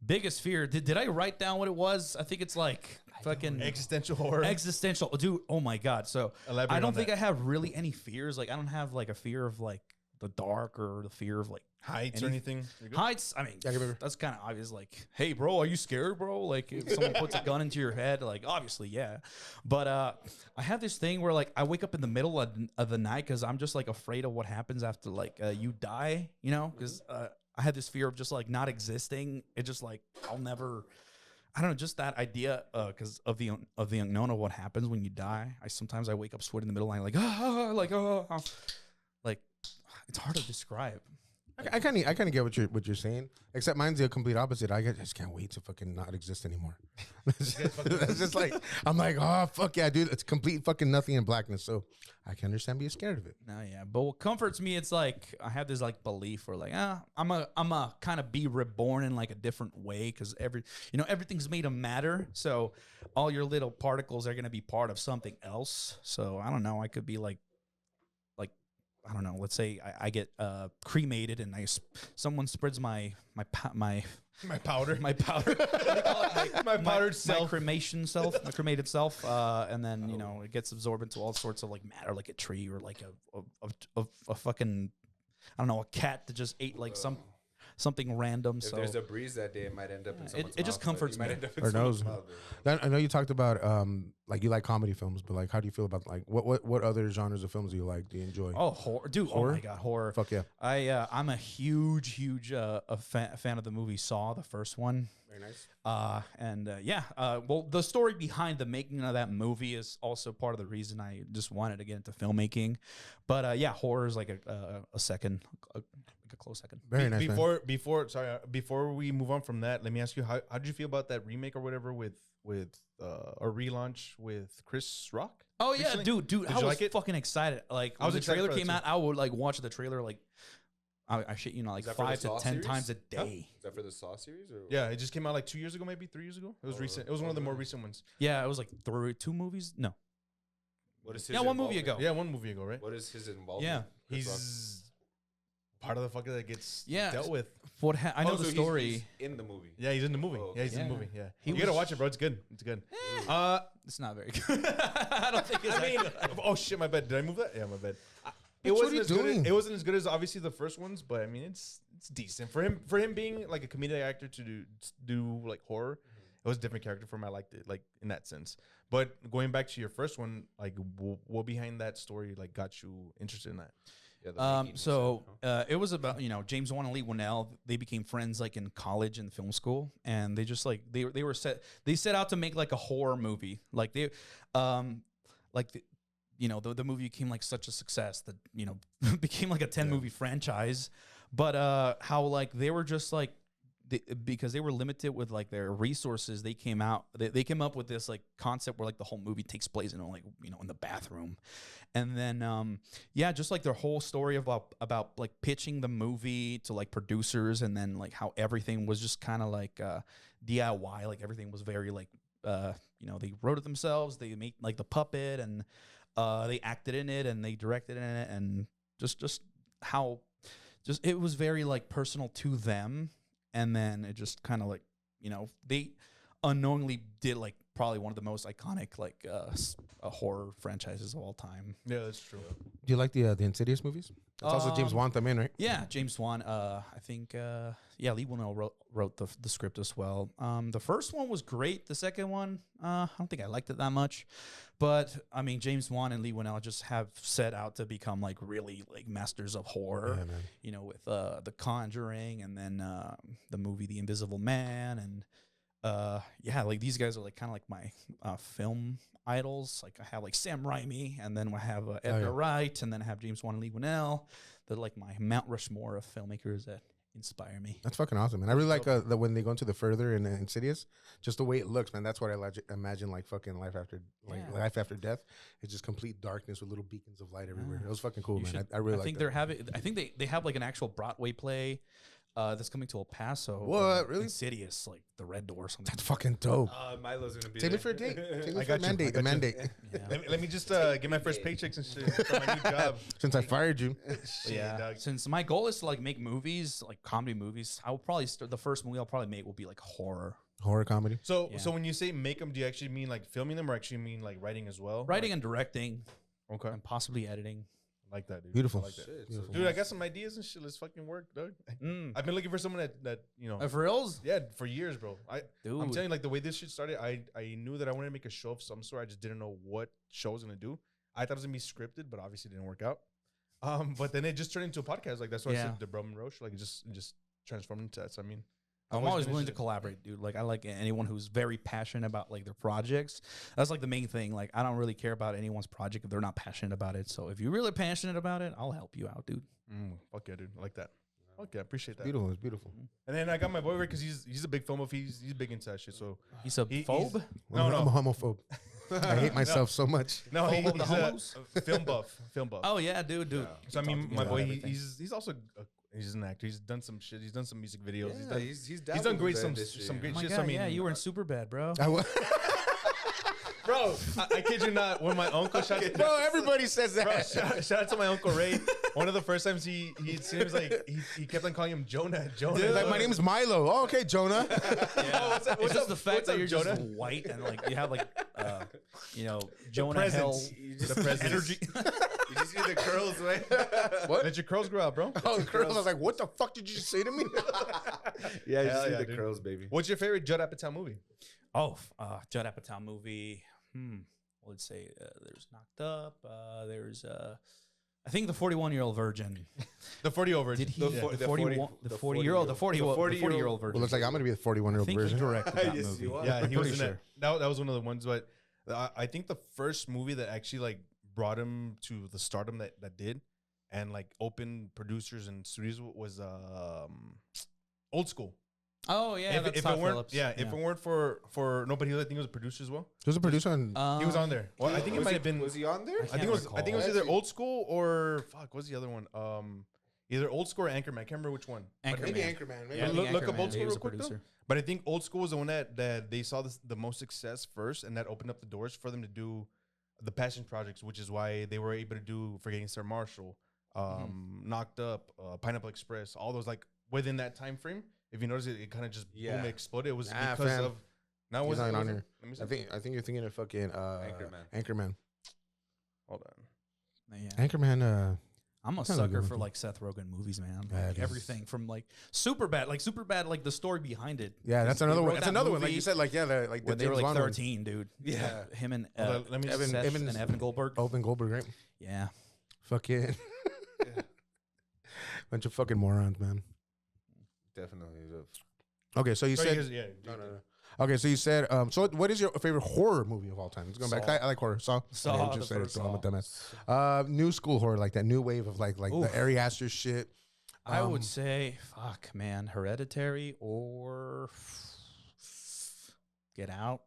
Biggest fear. Did I write down what it was? I think it's like fucking Existential horror. existential. Dude, oh my God. So Elaborate I on don't think that. I have really any fears. Like I don't have like a fear of like the dark or the fear of like Heights or anything? You're good? heights. I mean, Yeah, give me- that's kind of obvious. Like, hey, bro, are you scared, bro? Like, if someone puts a gun into your head, like, obviously, yeah. But I have this thing where like I wake up in the middle of the night because I'm just like afraid of what happens after like you die, you know? Because I had this fear of just like not existing. It just like I'll never. I don't know, just that idea, because of the unknown of what happens when you die. Sometimes I wake up sweating in the middle of the night, like it's hard to describe. I kind of get what you're saying. Except mine's the complete opposite. I just can't wait to fucking not exist anymore. That's just like I'm like, oh fuck yeah, dude. It's complete fucking nothing and blackness. So I can understand being scared of it. No, yeah, but what comforts me, it's like I have this like belief where like I'm a kind of be reborn in like a different way because everything's made of matter, so all your little particles are gonna be part of something else. So I don't know, I could be like I don't know. Let's say I get cremated and someone spreads my powder. My powder. My powder. What do you call it? My powdered my self. cremation self, my cremated self, and then it gets absorbed into all sorts of like matter, like a tree or like a fucking I don't know, a cat that just ate like something random. If So there's a breeze that day, it might end up in someone's it just mouth, but comforts you might me. end up in Or someone's knows. mouth. I know you talked about like you like comedy films, but like how do you feel about like what other genres of films do you like? Do you enjoy? horror, dude. Oh Horror? my God, horror. Fuck yeah. I'm a huge fan of the movie Saw, the first one. Very nice. Well, the story behind the making of that movie is also part of the reason I just wanted to get into filmmaking. But horror is like a second, like a close second. Very nice. Man. Before we move on from that, let me ask you how did you feel about that remake or whatever with a relaunch with Chris Rock? Oh yeah, recently? dude, Did I you was like it? fucking excited. Like I when was the excited trailer for that came too. out, I would like watch the trailer like I shit like Is that for the 5 to Saw 10 series? times a Huh? day. Is that for the Saw series or? Yeah, it just came out like 2 years ago, maybe 3 years ago. It was recent. It was one of the more recent ones. Yeah, it was like 2 movies. No, What is his yeah, 1 movie involvement? ago. Yeah, 1 movie ago, right? What is his involvement? Yeah. Chris Rock? He's part of the fucker that gets Yeah. dealt with. I know Oh, the so story. He's in the movie. Yeah, he's in the movie. Oh, Yeah, he's in the okay. movie. Yeah, He you gotta was- watch it, bro. It's good. It's good. It's not very good. I don't think it's. I mean, that good. oh shit, my bad. Did I move that? Yeah, my bad. It What are wasn't you as good. doing? It wasn't as good as obviously the first ones, but I mean, it's decent for him. For him being like a comedic actor to do like horror, it was a different character for him. I liked it, like in that sense. But going back to your first one, like what behind that story like got you interested in that? Yeah, the making, you So said, huh? it was about James Wan and Lee Winnell. They became friends like in college and film school, and they just like they set out to make like a horror movie. Like they, like the movie became like such a success that became like a 10 movie franchise. But how like they were just like because they were limited with like their resources, they came up with this like concept where like the whole movie takes place in like in the bathroom, and then just like their whole story about like pitching the movie to like producers, and then like how everything was just kind of like DIY, like everything was very like they wrote it themselves, they made like the puppet, and they acted in it, and they directed in it, and just how just it was very like personal to them, and then it just kind of like, you know, they unknowingly did like probably one of the most iconic like horror franchises of all time. Yeah, that's true. Do you like the Insidious movies? That's also James Wan them in, right? Yeah, James Wan. I think Lee Winnell wrote the script as well. The first one was great. The second one, I don't think I liked it that much. But I mean, James Wan and Lee Winnell just have set out to become like really like masters of horror. Yeah, man. You know, with The Conjuring, and then the movie The Invisible Man, and yeah, like these guys are like kind of like my film idols. Like I have like Sam Raimi, and then I have Edgar Wright, and then I have James Wan and Lee Winnell. They're like my Mount Rushmore of filmmakers that inspire me. That's fucking awesome, man. I really like the when they go into the further in Insidious, just the way it looks, man. That's what I imagine like fucking life after death. It's just complete darkness with little beacons of light everywhere. It was fucking cool, man. I really like that. I think they have like an actual Broadway play that's coming to El Paso. What, really? Insidious, like the Red Door or something. That's fucking dope. Milo's gonna be Take there. me for a date. Take me I for a got you. mandate. I A got you. mandate. Yeah. Let me just get my first paychecks and shit for my new job. Since I fired you. Yeah. dog. Since my goal is to like make movies, like comedy movies, I will probably start the first movie I'll probably make will be like horror. Horror comedy. So Yeah. so when you say make them, do you actually mean like filming them, or actually mean like writing as well? Writing and directing, Okay, and possibly editing. I like that, dude. Beautiful. I like that. Shit, Beautiful. Dude, I got some ideas and shit. Let's fucking work, dog. I've been looking for someone that you know. For reals? Yeah, for years, bro. I'm Dude. telling you, like the way this shit started, I knew that I wanted to make a show of some sort. I just didn't know what show I was gonna do. I thought it was gonna be scripted, but obviously it didn't work out. But then it just turned into a podcast. Like that's why I Yeah. said the Bro Monroe Show. Like it just transformed into that. So I mean, I'm I've always been willing to interested. collaborate, dude. Like I like anyone who's very passionate about like their projects. That's like the main thing. Like I don't really care about anyone's project if they're not passionate about it. So if you're really passionate about it, I'll help you out, dude. Fuck yeah, dude. I like that. Fuck yeah, appreciate that. Beautiful. It's beautiful. And then I got my boy because he's a big film buff. He's big into that shit. So He's a phobe. No, I'm a no. homophobe. I hate myself so much. no, Phobe of the he's homos? a film buff. Film buff. Oh yeah, dude. So I mean, my about boy, everything. he's also he's an actor. He's done some shit. He's done some music videos. Yeah, he's dabbled done in great the some industry, great Oh my shit. God, So I mean, yeah, you were in Superbad, bro. bro. I kid you not. When my uncle shot, Bro, everybody says that. bro, shout out to my uncle Ray. One of the first times he seems like he kept on calling him Jonah. Dude, like my name's Milo. Oh, okay, Jonah. It's just the fact that you're Jonah? just white and like you have like, you know, Jonah Hill presence. The presence. energy. You just see the curls, right? Let your curls grow out, bro. Oh, the girl. I was like, what the fuck did you say to me? Yeah, you Hell see yeah, the dude. curls, baby. What's your favorite Judd Apatow movie? Oh, Judd Apatow movie. Let's say there's Knocked Up. There's I think the 41-year-old virgin. The 40-over. Did he? The The, fo- the 40-year-old 40-year-old virgin. Well, looks like I'm gonna be the I 41-year-old think he version. directed that Yes, movie. you are. Yeah, he I'm was pretty in sure. that was one of the ones, but I think the first movie that actually like brought him to the stardom that did, and like opened producers and studios was Old School. Oh yeah, that's if Todd it weren't Phillips. if it weren't for nobody, I think he was a producer as well. Who's a producer on? He was on there. Well, I think it Was might he- have been. Was he on there? I think it was. I think it was recall. either Old School or fuck. What's the other one? Either Old School or Anchorman. I can't remember which one. Anchorman. Maybe Anchorman. Maybe Yeah, I think Look up Anchorman, Old School he was real a quick, though. producer. But I think Old School was the one that they saw the most success first, and that opened up the doors for them to do the passion projects, which is why they were able to do Forgetting Sarah Marshall, Knocked Up, Pineapple Express, all those like within that time frame. If you notice it kind of just Yeah. boom, exploded. It was Nah, because fam. of. Now He's was not it on here. Let me see. I think you're thinking of fucking Anchorman. Hold on. Yeah. Anchorman. I'm a Kinda sucker good for one. like Seth Rogen movies, man. Yeah, Like it is. everything from like Superbad, like the story behind it. Yeah, that's They another wrote one. That's that another one. Like movie you said, like the when they were James like Wan one. 13, dude. Yeah. Him and Hold on, let me Evan, just- Seth and Evan Goldberg. Open Goldberg, right? Yeah. Fucking bunch of fucking morons, man. Definitely. Okay, so you Sorry, said yeah. no. Okay, so you said so. What is your favorite horror movie of all time? Let's go back. Saw. I like horror. Saw. Saw, Okay, the just said it, first so I'm a Saw. dumbass. New school horror, like that new wave of like Oof. the Ari Aster shit. I would say, fuck, man, Hereditary or Get Out.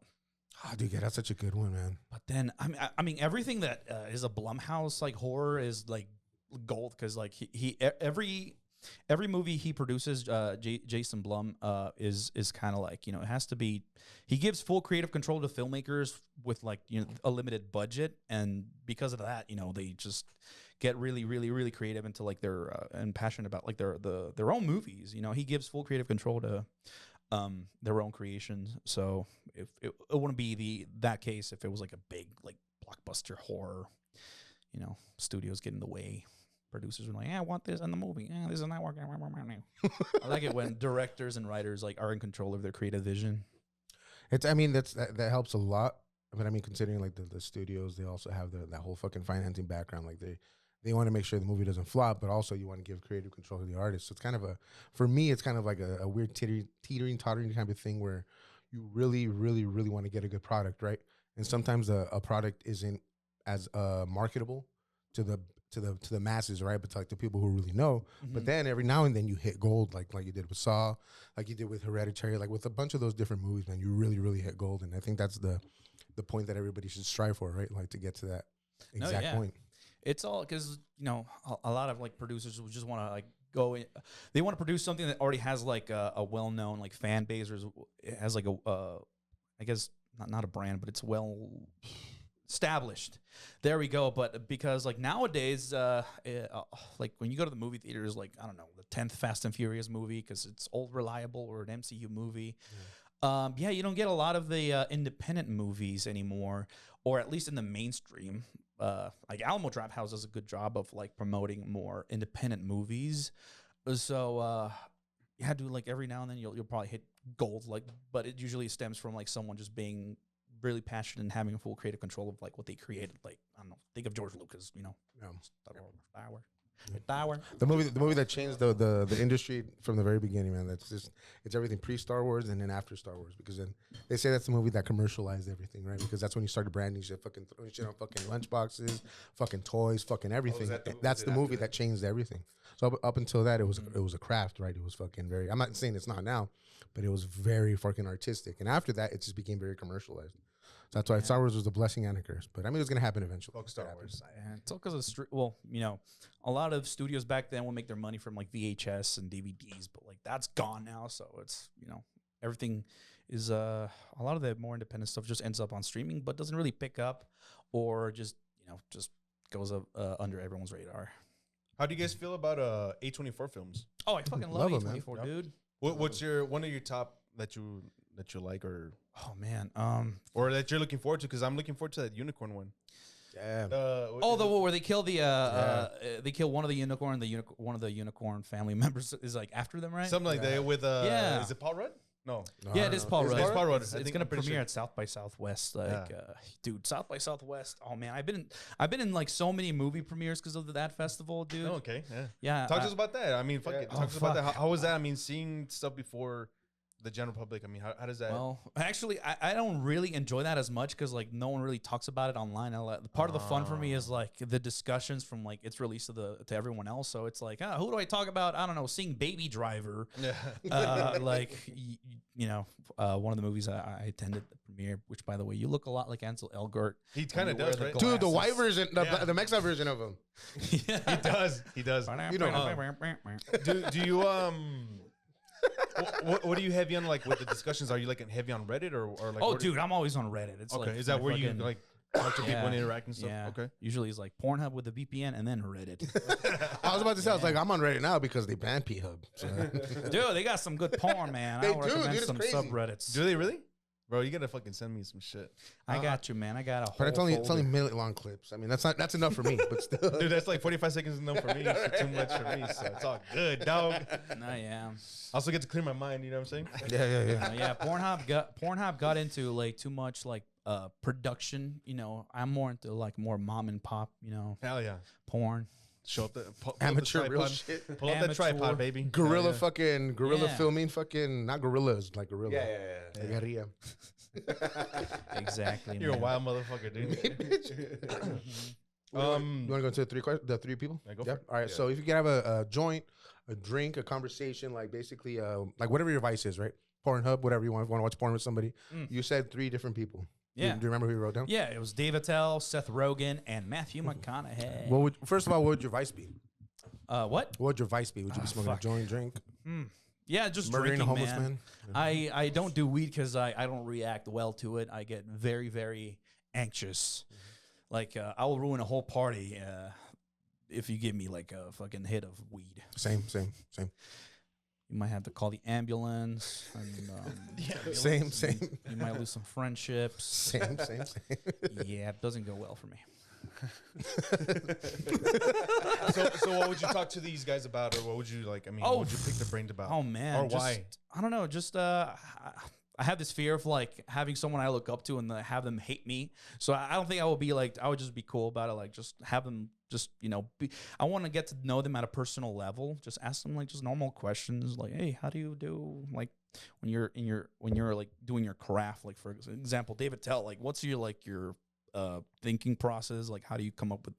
Oh, dude, yeah, that's such a good one, man. But then, I mean, everything that is a Blumhouse like horror is like gold because like he every every movie he produces, Jason Blum, is kind of like, it has to be. He gives full creative control to filmmakers with like a limited budget, and because of that, they just get really, really, really creative into like their and passionate about like their own movies. He gives full creative control to their own creations. So if it wouldn't be that case if it was like a big like blockbuster horror, studios get in the way. Producers are like, I want this in the movie. This is not working. I like it when directors and writers like are in control of their creative vision. That helps a lot. But I mean, considering like the studios, they also have that whole fucking financing background. Like they want to make sure the movie doesn't flop, but also you want to give creative control to the artist. So it's kind of for me, it's kind of like a weird teetering, tottering kind of thing where you really, really, really want to get a good product, right? And sometimes a product isn't as marketable to the masses, right? But to like the people who really know. Mm-hmm. But then every now and then you hit gold, like you did with Saw, like you did with Hereditary, like with a bunch of those different movies, man. You really, really hit gold, and I think that's the point that everybody should strive for, right? Like to get to that exact point. It's all because a lot of like producers would just want to like go in. They want to produce something that already has like a well-known like fan base, or it has like I guess not a brand, but it's well established. There we go. But because like nowadays, like when you go to the movie theaters, like I don't know, the 10th Fast and Furious movie because it's old reliable, or an MCU movie. You don't get a lot of the independent movies anymore, or at least in the mainstream. Like Alamo Drafthouse does a good job of like promoting more independent movies. So you had to like every now and then you'll probably hit gold, like, but it usually stems from like someone just being really passionate and having full creative control of like what they created. Like I don't know, think of George Lucas, Star Wars. The movie that changed the industry from the very beginning, man. It's everything pre-Star Wars and then after Star Wars, because then they say that's the movie that commercialized everything, right? Because that's when you started branding shit, fucking throwing shit on fucking lunchboxes, fucking toys, fucking everything. That's the movie that changed everything. So up until that, it was a craft, right? It was fucking very. I'm not saying it's not now, but it was very fucking artistic. And after that, it just became very commercialized. So that's why Star Wars was a blessing and a curse. But I mean, it was going to happen eventually. Fuck Star Wars. It's all because of, a lot of studios back then will make their money from like VHS and DVDs, but like that's gone now. So it's, everything is, a lot of the more independent stuff just ends up on streaming, but doesn't really pick up or just goes up under everyone's radar. How do you guys feel about A24 films? Oh, I fucking love A24, dude. What's one of your top that you like, or man, or that you're looking forward to? Because I'm looking forward to that unicorn one. Yeah. Where they kill they kill one of the unicorn. One of the unicorn family members is like after them, right? Something like that. With is it Paul Rudd? No. Yeah, it is Paul Rudd. It's Paul Rudd. It's gonna premiere at South by Southwest. Dude, South by Southwest. Oh man, I've been in like so many movie premieres because of that festival, dude. Oh, okay. Yeah. Talk to us about that. I mean, fuck it. Talk to us about that. How was that? I mean, seeing stuff before the general public. I mean, how does that? Well, actually, I don't really enjoy that as much because like no one really talks about it online. Part of the fun for me is like the discussions from like its release to everyone else. So it's like, who do I talk about? I don't know, seeing Baby Driver. Yeah. One of the movies I attended the premiere, which by the way, you look a lot like Ansel Elgort. He kind of does, right? Dude, the white version, the Mexican version of him. Yeah. He does. Do you what are you heavy on, like with the discussions? Are you like heavy on Reddit or like? Oh, dude, I'm always on Reddit. It's okay. Like is that where you like talk to people and interact and stuff? Yeah. Okay. Usually it's like Pornhub with a VPN and then Reddit. I was about to say, I was like, I'm on Reddit now because they banned P-Hub. So. Dude, they got some good porn, man. They I recommend dude, some crazy. subreddits. Do they really? Bro, you gotta fucking send me some shit. I got you, man. I got a whole But it's only minute-long clips. I mean, that's enough for me. But still, Dude, that's like 45 seconds enough for me. It's too much for me, so it's all good, dog. No, yeah. I also get to clear my mind. You know what I'm saying? Yeah. Pornhub got into like too much like production. I'm more into like more mom and pop. Hell yeah. Porn. Show up the amateur the real shit. Pull up the tripod, baby. Gorilla filming, fucking not gorillas, like gorilla. Yeah. Exactly. You're man. a wild motherfucker, dude. You want to go to the three people? Yeah, go for it. All right. So if you can have a joint, a drink, a conversation, like basically, like whatever your vice is, right? Pornhub, whatever you want to watch porn with somebody. You said 3 different people. Yeah. Do you remember who you wrote down? Yeah, it was Dave Attell, Seth Rogen, and Matthew McConaughey. First of all, what would your vice be? What? What would your vice be? Would you be smoking fuck. a joint, drink, Yeah, just murdering drinking, a homeless man. man? I don't do weed because I don't react well to it. I get very, very anxious. Like, I will ruin a whole party if you give me like a fucking hit of weed. Same. You might have to call the ambulance. And, Same. You might lose some friendships. Same. Yeah, it doesn't go well for me. So what would you talk to these guys about, or what would you like? I mean, what would you pick their brains about? Oh man, or why? I don't know. Just I have this fear of like having someone I look up to and have them hate me. So I don't think I would be like, I would just be cool about it. Like just have them just, I want to get to know them at a personal level. Just ask them like just normal questions. Like, hey, how do you do like when you're like doing your craft? Like for example, David Tell, like what's your thinking process? Like how do you come up with,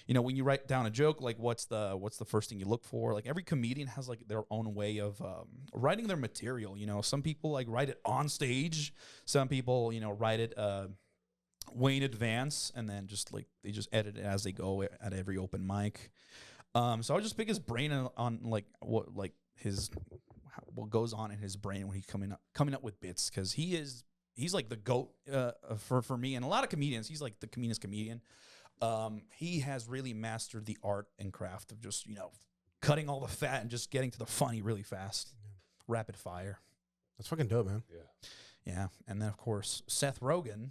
when you write down a joke, like what's the first thing you look for? Like every comedian has like their own way of writing their material. Some people like write it on stage. Some people, write it way in advance, and then just like they just edit it as they go at every open mic. So I'll just pick his brain on like what goes on in his brain when he's coming up with bits, because he's like the GOAT for me and a lot of comedians. He's like the meanest comedian. He has really mastered the art and craft of just, cutting all the fat and just getting to the funny really fast. Rapid fire. That's fucking dope, man. Yeah. And then of course, Seth Rogen.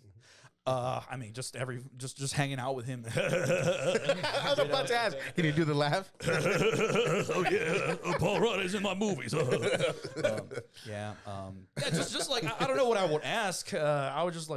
I mean, just hanging out with him. I was about to ask, can you do the laugh? Oh yeah, Paul Rudd is in my movies. Yeah, just like I don't know what I would ask. I would just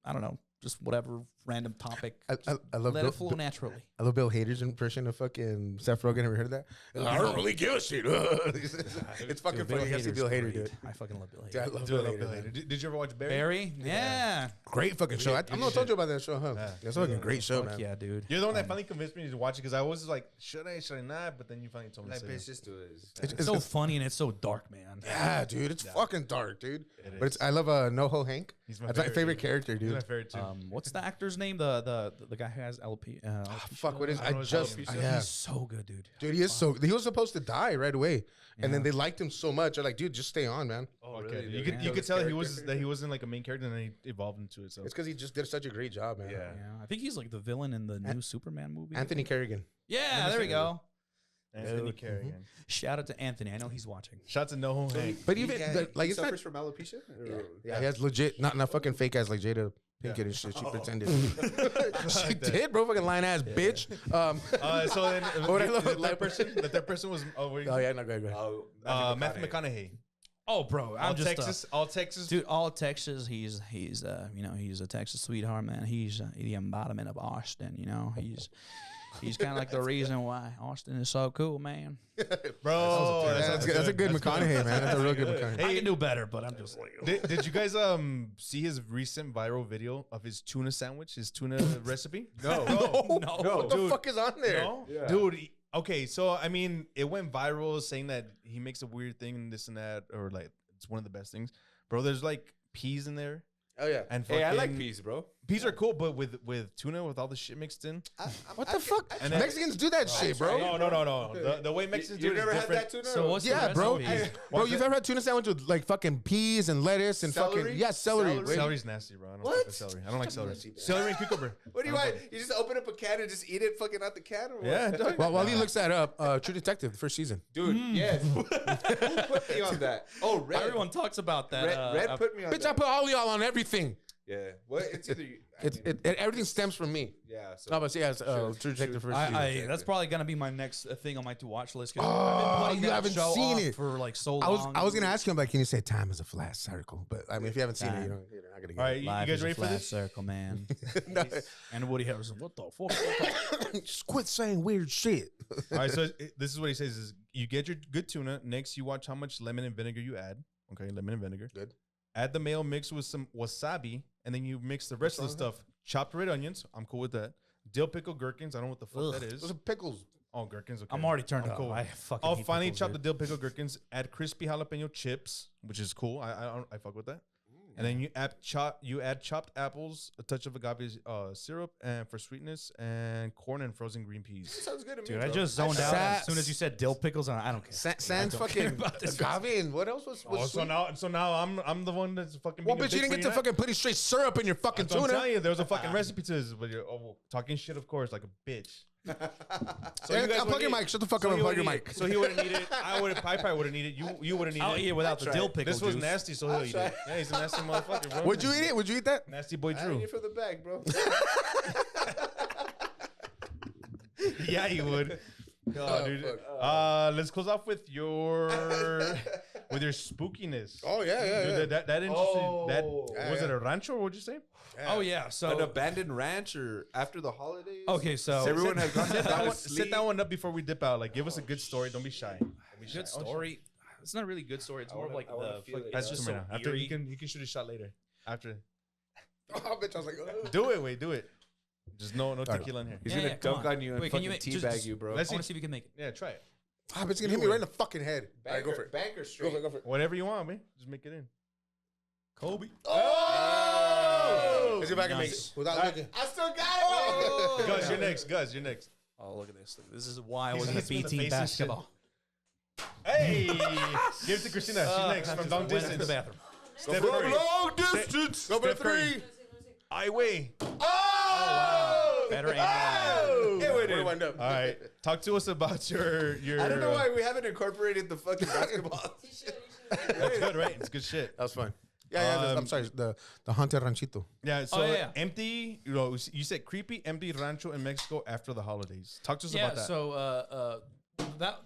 I don't know, just whatever random topic. I love let it flow naturally. I love Bill Hader's impression of fucking Seth Rogen. Ever heard of that? I don't really give a shit. It's fucking funny. You have to see Bill Hader do it. I fucking love Bill Hader. Dude, I love Bill Hader. Did you ever watch Barry? Barry? Yeah. Great fucking show. I'm not told you about that show, huh? That's a fucking great show, man. Yeah, dude. You're the one that finally convinced me to watch it, because I was like, should I not? But then you finally told me to. Bitch, just do it. It's so funny and it's so dark, man. Yeah, dude. It's fucking dark, dude. But I love NoHo Hank. That's my favorite character, dude. He's my favorite too. What's the actor's name? The guy who has LP. Fuck, what is? I don't know his alopecia. He's so good, dude. Dude, he is so. He was supposed to die right away, and then they liked him so much. They're like, dude, just stay on, man. Oh, okay. You could tell he wasn't like a main character, and then he evolved into it. So It's because he just did such a great job, man. yeah. I think he's like the villain in the new Superman movie. Anthony Kerrigan. Yeah, there we go. Anthony Kerrigan. Shout out to Anthony. I know he's watching. Shots of no Hank. But even like he it's not. suffers from alopecia. Yeah, he has legit, not fucking fake ass like Jada Pinkett and shit. She pretended. She did, bro. Fucking lying ass bitch. So then, What I love- the third person was. Oh yeah, no, go ahead. Matthew McConaughey. Oh, bro, I'm just all Texas, dude. All Texas. He's he's a Texas sweetheart, man. He's the embodiment of Austin. He's kind of like the reason why Austin is so cool, man. bro. That's a good McConaughey, man. That's a real good McConaughey. I can do better, but I'm just like. Did you guys see his recent viral video of his tuna sandwich, his tuna recipe? No. What the fuck is on there? No? Dude. Okay, so I mean, it went viral saying that he makes a weird thing and this and that, or like it's one of the best things, bro. There's like peas in there. Oh yeah. And Hey, I like peas, bro. Peas are cool, but with tuna, with all the shit mixed in. What the fuck? And then- Mexicans do that shit, bro. No. The way Mexicans do You it is never had different. that tuna? So what's Yeah, the bro. recipe? Bro, you've ever had tuna sandwich with like fucking peas and lettuce and Celery? fucking celery. Celery? Celery's nasty, bro. I don't What? like the celery. I don't like celery. Nasty, man. Celery and cucumber. What do you want? You just open up a can and just eat it fucking out the can? Or what? Yeah, dog. Well, while he looks that up, True Detective, the first season. Dude, yes. Who put me on that? Oh, Red. Everyone talks about that. Red put me on Bitch, I that. put all y'all on everything. Yeah. What? It's either you. Everything stems from me. Yeah. So No, but yeah, it's, True Detective first season. That's probably gonna be my next thing on my to watch list. Oh, I've been putting you that haven't show seen off it. for like so I long. was gonna ask him like, can you say time is a flat circle? But I mean, if you haven't seen it, you're not gonna get All right, it. you Life guys is a ready for flat this? circle, man. No, And Woody Harrelson, what the fuck? just quit saying weird shit. All right, so this is what he says: is you get your good tuna. Next, you watch how much lemon and vinegar you add. Okay, lemon and vinegar. Good. Add the mayo mixed with some wasabi, and then you mix the rest of the stuff. Chopped red onions. I'm cool with that. Dill pickle gherkins. I don't know what the fuck that is. Those are pickles. Oh, gherkins. Okay. I'm already turned I'm up. cool. I fucking. I'll hate finally pickles, chop the dude. dill pickle gherkins. Add crispy jalapeno chips, which is cool. I fuck with that. And then you add chopped apples, a touch of agave syrup, and for sweetness, and corn and frozen green peas. Sounds good to me. Dude, bro. I just zoned out as soon as you said dill pickles. And I don't care. Sans fucking agave and what else was So now I'm the one that's fucking. Well, but you didn't get to fucking putting straight syrup in your fucking I'm tuna. telling you, there was a fucking recipe to this, but you're talking shit, of course, like a bitch. So unplug your mic. Shut the fuck up and plug your mic. So he would have needed. I probably would have needed. You would have needed. I'll eat it without the dill pickle This was juice. nasty, so he'll eat it. Yeah, he's a nasty motherfucker, bro. Would you eat it? Would you eat that? Nasty boy I Drew. need it for the bag, bro. Yeah, you would. Oh, dude. Let's close off with your spookiness. Oh yeah. Dude, that interesting. That was it a rancho? Or what'd you say? Oh yeah. An So abandoned ranch or after the holidays? okay. So Everyone had gone to Set that one up before we dip out. Like, give us a good story. Don't be shy. good story. It's not really a good story. It's more of like the. feel it. That's just just so right now. After eerie. he can shoot a shot later. After. Oh, bitch, I was like, Do it. Wait. Do it. Just no tequila in here. He's Yeah, gonna yeah, come dunk on. on you and Wait, can you fucking make- teabag just- you, bro. Let's I want to see if we can make it. Yeah, try it. oh, bitch, it's gonna hit me right in the fucking head. All right, go for it. Banker Go straight. for it. Go for it. Whatever you want, man. Just make it in. Kobe. Oh! Let's see if I can make it without looking. I still got it. Gus, you're next. Gus, you're next. Oh, look at this. This is why I He's was in the hits me in B the team face and shit. basketball. Hey! Give it to Christina. She's next from long Went to distance. the bathroom. Steph From Curry. long distance. Go for Steph Curry. three. I weigh. Oh! Better aim. Oh! Hey, wait, Where do I wind up? All right. Talk to us about your. I don't know why we haven't incorporated the fucking basketball. That's good, right? It's good shit. That was fun. Yeah. I'm sorry. The haunted ranchito. Yeah. So yeah. empty. You said creepy, empty rancho in Mexico after the holidays. Talk to us Yeah. about that. So that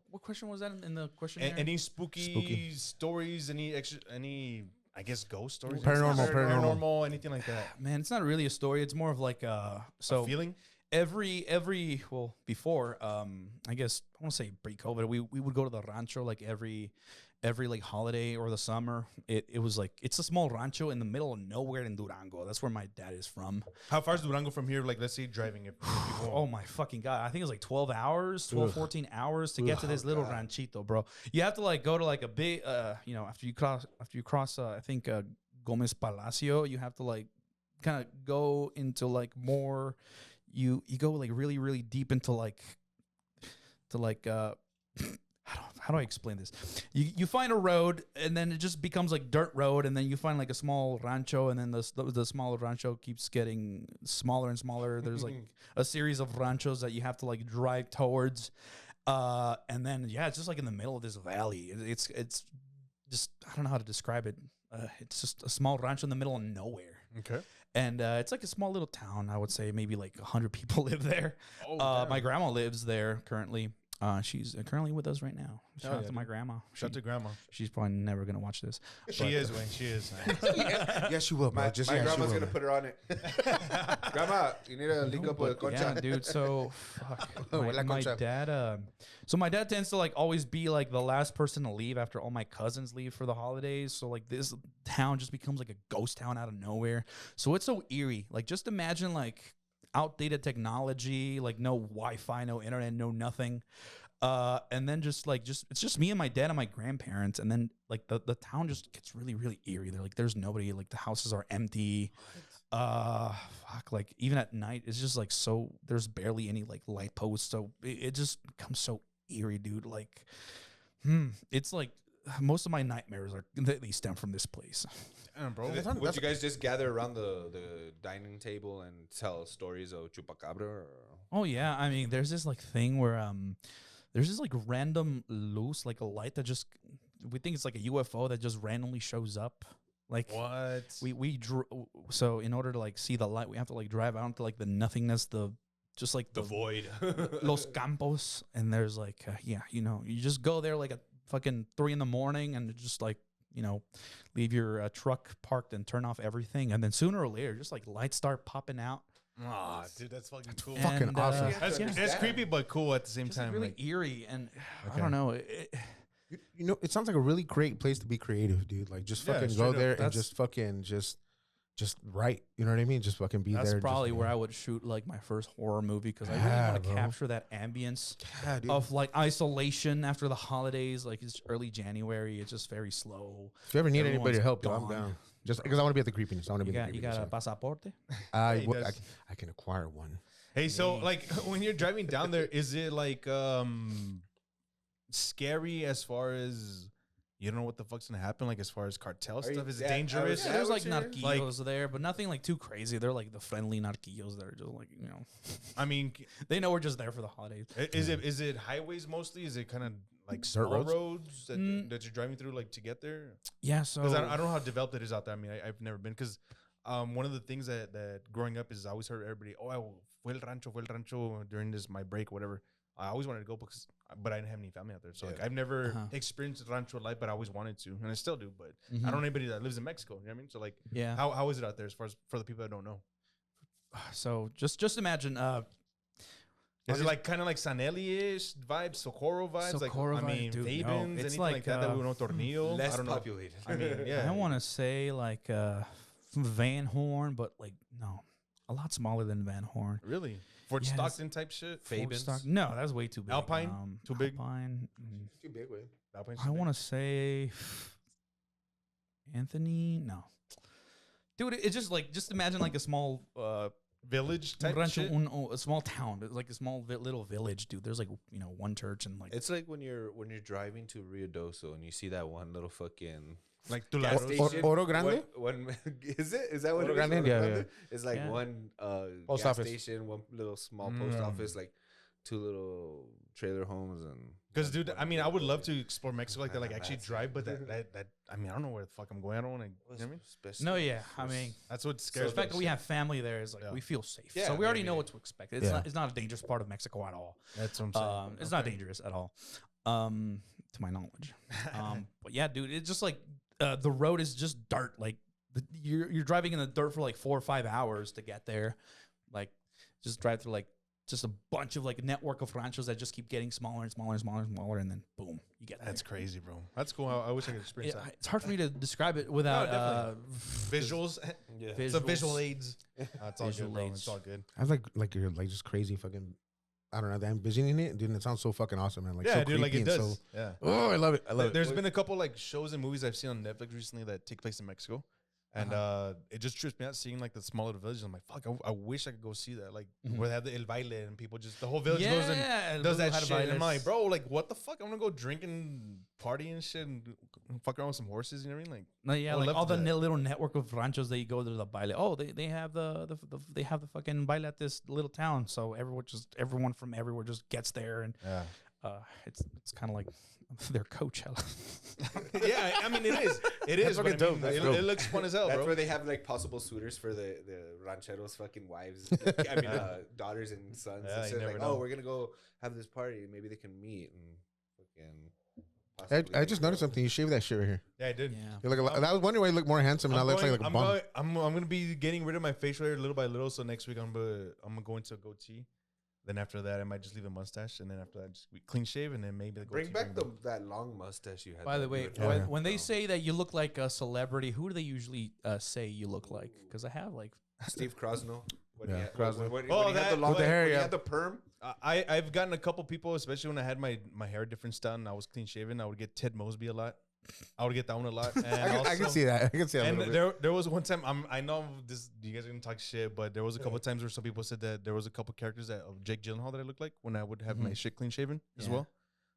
what question was that in the questionnaire? Any spooky stories? Any I guess ghost stories? Paranormal. Anything like that? Man, it's not really a story. It's more of like so Feeling? every well before I guess I want to say pre-COVID we would go to the rancho like every like holiday or the summer. It was like it's a small rancho in the middle of nowhere in Durango. That's where my dad is from. How far is Durango from here? Like, let's say driving it. Oh my fucking God. I think it was like 12 hours, 14 hours to get to this little ranchito, bro. You have to like go to like a big, after you cross, I think Gomez Palacio, you have to like kind of go into like more, you go like really, really deep into like, how do I explain this? You find a road and then it just becomes like dirt road, and then you find like a small rancho, and then the smaller rancho keeps getting smaller and smaller. There's like a series of ranchos that you have to like drive towards, and then it's just like in the middle of this valley. It's just I don't know how to describe it. It's just a small rancho in the middle of nowhere. Okay. And it's like a small little town. I would say maybe like 100 people live there. My grandma lives there currently. She's currently with us right now. Shout out to my grandma. Shout out to grandma. She's probably never gonna watch this. She is, Wayne. She is. Yes, you will, bro. My Just grandma's gonna put her on it. Grandma, you need to link up with Yeah, Concha. dude. So fuck. With la My Concha. dad. So my dad tends to like always be like the last person to leave after all my cousins leave for the holidays. So like this town just becomes like a ghost town out of nowhere. So it's so eerie. Like just imagine like outdated technology, like no Wi-Fi, no internet, no nothing. And then just it's just me and my dad and my grandparents, and then like the town just gets really, really eerie. They're like there's nobody, like the houses are empty. Fuck, like even at night it's just like so there's barely any like light posts, so it just becomes so eerie, dude. Like it's like most of my nightmares they stem from this place. Damn, bro. Would you guys just gather around the dining table and tell stories of Chupacabra? Or? Oh yeah, I mean there's this like thing where there's this like random loose like a light that just we think it's like a UFO that just randomly shows up. Like What? So in order to like see the light, we have to like drive out into like the nothingness, the void. Los Campos, and there's like you just go there like at fucking 3 a.m. and just like leave your truck parked and turn off everything, and then sooner or later just like lights start popping out. Ah, dude, that's fucking cool. Fucking awesome. That's creepy, but cool at the same Just time. really Like, eerie, and I Okay. don't know. It sounds like a really great place to be creative, dude. Like just Yeah, fucking straight go up. there and That's- just fucking just write. You know what I mean? Just fucking be That's there. probably just, where I would shoot like my first horror movie, because I really Yeah, want to bro. capture that ambience Yeah, dude. of like isolation after the holidays. Like it's early January, it's just very slow. If you ever need anybody to everyone's help, though, I'm gone. down. just because I want to be at the creepiness. I want to be. You got a pasaporte? I he does. can acquire one. Hey, so like when you're driving down there, is it like scary as far as you don't know what the fuck's gonna happen? Like as far as cartel stuff, is it dangerous? Yeah, there's like narquillos there, but nothing like too crazy. They're like the friendly narquillos that are just like I mean, they know we're just there for the holidays. Is it highways mostly? Is it kind of like small roads that you're driving through like to get there? Yeah, so because I don't know how developed it is out there. I mean, I've never been because one of the things that growing up is I always heard everybody, fue el rancho during my break, whatever. I always wanted to go but I didn't have any family out there. So like I've never experienced rancho life, but I always wanted to, and I still do. But I don't know anybody that lives in Mexico. You know what I mean? So like, how is it out there as far as for the people that don't know? So just imagine. Is it like kind of like Sanelli-ish vibes, Socorro vibes? Socorro like, I mean, dude, Vabens, no. It's anything like that we know, Tornillo? Less I don't know. populated. I mean, yeah. I want to say like Van Horn, but like no, a lot smaller than Van Horn. Really? Fort Stockton type shit? No, that's way too big. Alpine? Too big? Alpine. Too big, way. I want to say Anthony. No, dude, it's just imagine like a small village type shit? A small town. It's like a small little village, dude. There's like one church and like it's like when you're driving to Rio Doso and you see that one little fucking like gas station. Oro Grande? Is that what Oro it is? Grande? Yeah. It's like one post gas office station, one little small post office, like 2 little trailer homes and. Because, dude, I mean, I would love to explore Mexico like that, like actually drive, but that I mean, I don't know where the fuck I'm going. I don't want to. You know what I mean? I mean, that's what the scares me. fact that we have family there is like we feel safe, Yeah, so we already know what to expect. It's not a dangerous part of Mexico at all. That's what I'm saying. It's not dangerous at all, to my knowledge. But yeah, dude, it's just like the road is just dirt. Like you're driving in the dirt for like 4 or 5 hours to get there. Like just drive through like. Just a bunch of like network of ranchos that just keep getting smaller and smaller and smaller and smaller, and then boom, you get there. That's crazy, bro. That's cool. I wish I could experience that. It's hard for me to describe it without visuals. Yeah. It's a visual aids. It's all Visual good, bro. aids. It's all good. I like you're like just crazy fucking. I don't know. I'm envisioning it, dude. And it sounds so fucking awesome, man. Like Yeah, so dude, like it creepy and does. So, Yeah. oh, I love it. I love it. There's been a couple like shows and movies I've seen on Netflix recently that take place in Mexico. And it just trips me out seeing like the smaller villages. I'm like, fuck, I wish I could go see that. Like where they have the El Baile and people just, the whole village goes and does that shit. And I'm like, bro, like what the fuck? I'm gonna go drink and party and shit and fuck around with some horses. You know what I mean? Like, no, yeah, like all the little network of ranchos that you go to the baile. Oh, they have the fucking baile at this little town. So everyone from everywhere just gets there and it's kind of like their Coachella. Yeah, I mean it is. It is. fucking dope. It looks fun as hell, That's bro. where they have like possible suitors for the rancheros' fucking wives. I mean, daughters and sons. Yeah, And you so never like, know. we're gonna go have this party. Maybe they can meet and fucking. I just noticed something. You shaved that shit right here. Yeah, I did. Yeah. You look a lot, I was wondering why you look more handsome. Now it looks like a bum. I'm gonna be getting rid of my facial hair little by little. So next week I'm gonna go into a goatee. Then after that, I might just leave a mustache, and then after that, just clean shave, and then maybe the Bring goatee back thing. that long mustache you had. By the way, when they say that you look like a celebrity, who do they usually say you look like? Because I have like Steve Krasno. Yeah, Krasno. Oh, When he had the long, with the hair, when he yeah. had the perm. I've gotten a couple people, especially when I had my hair different style and I was clean shaven. I would get Ted Mosby a lot. I would get that one a lot. And I can see that. I can see that. And there was one time I know this. You guys are gonna talk shit, but there was a couple of times where some people said that there was a couple characters of Jake Gyllenhaal that I looked like when I would have my shit clean shaven as well.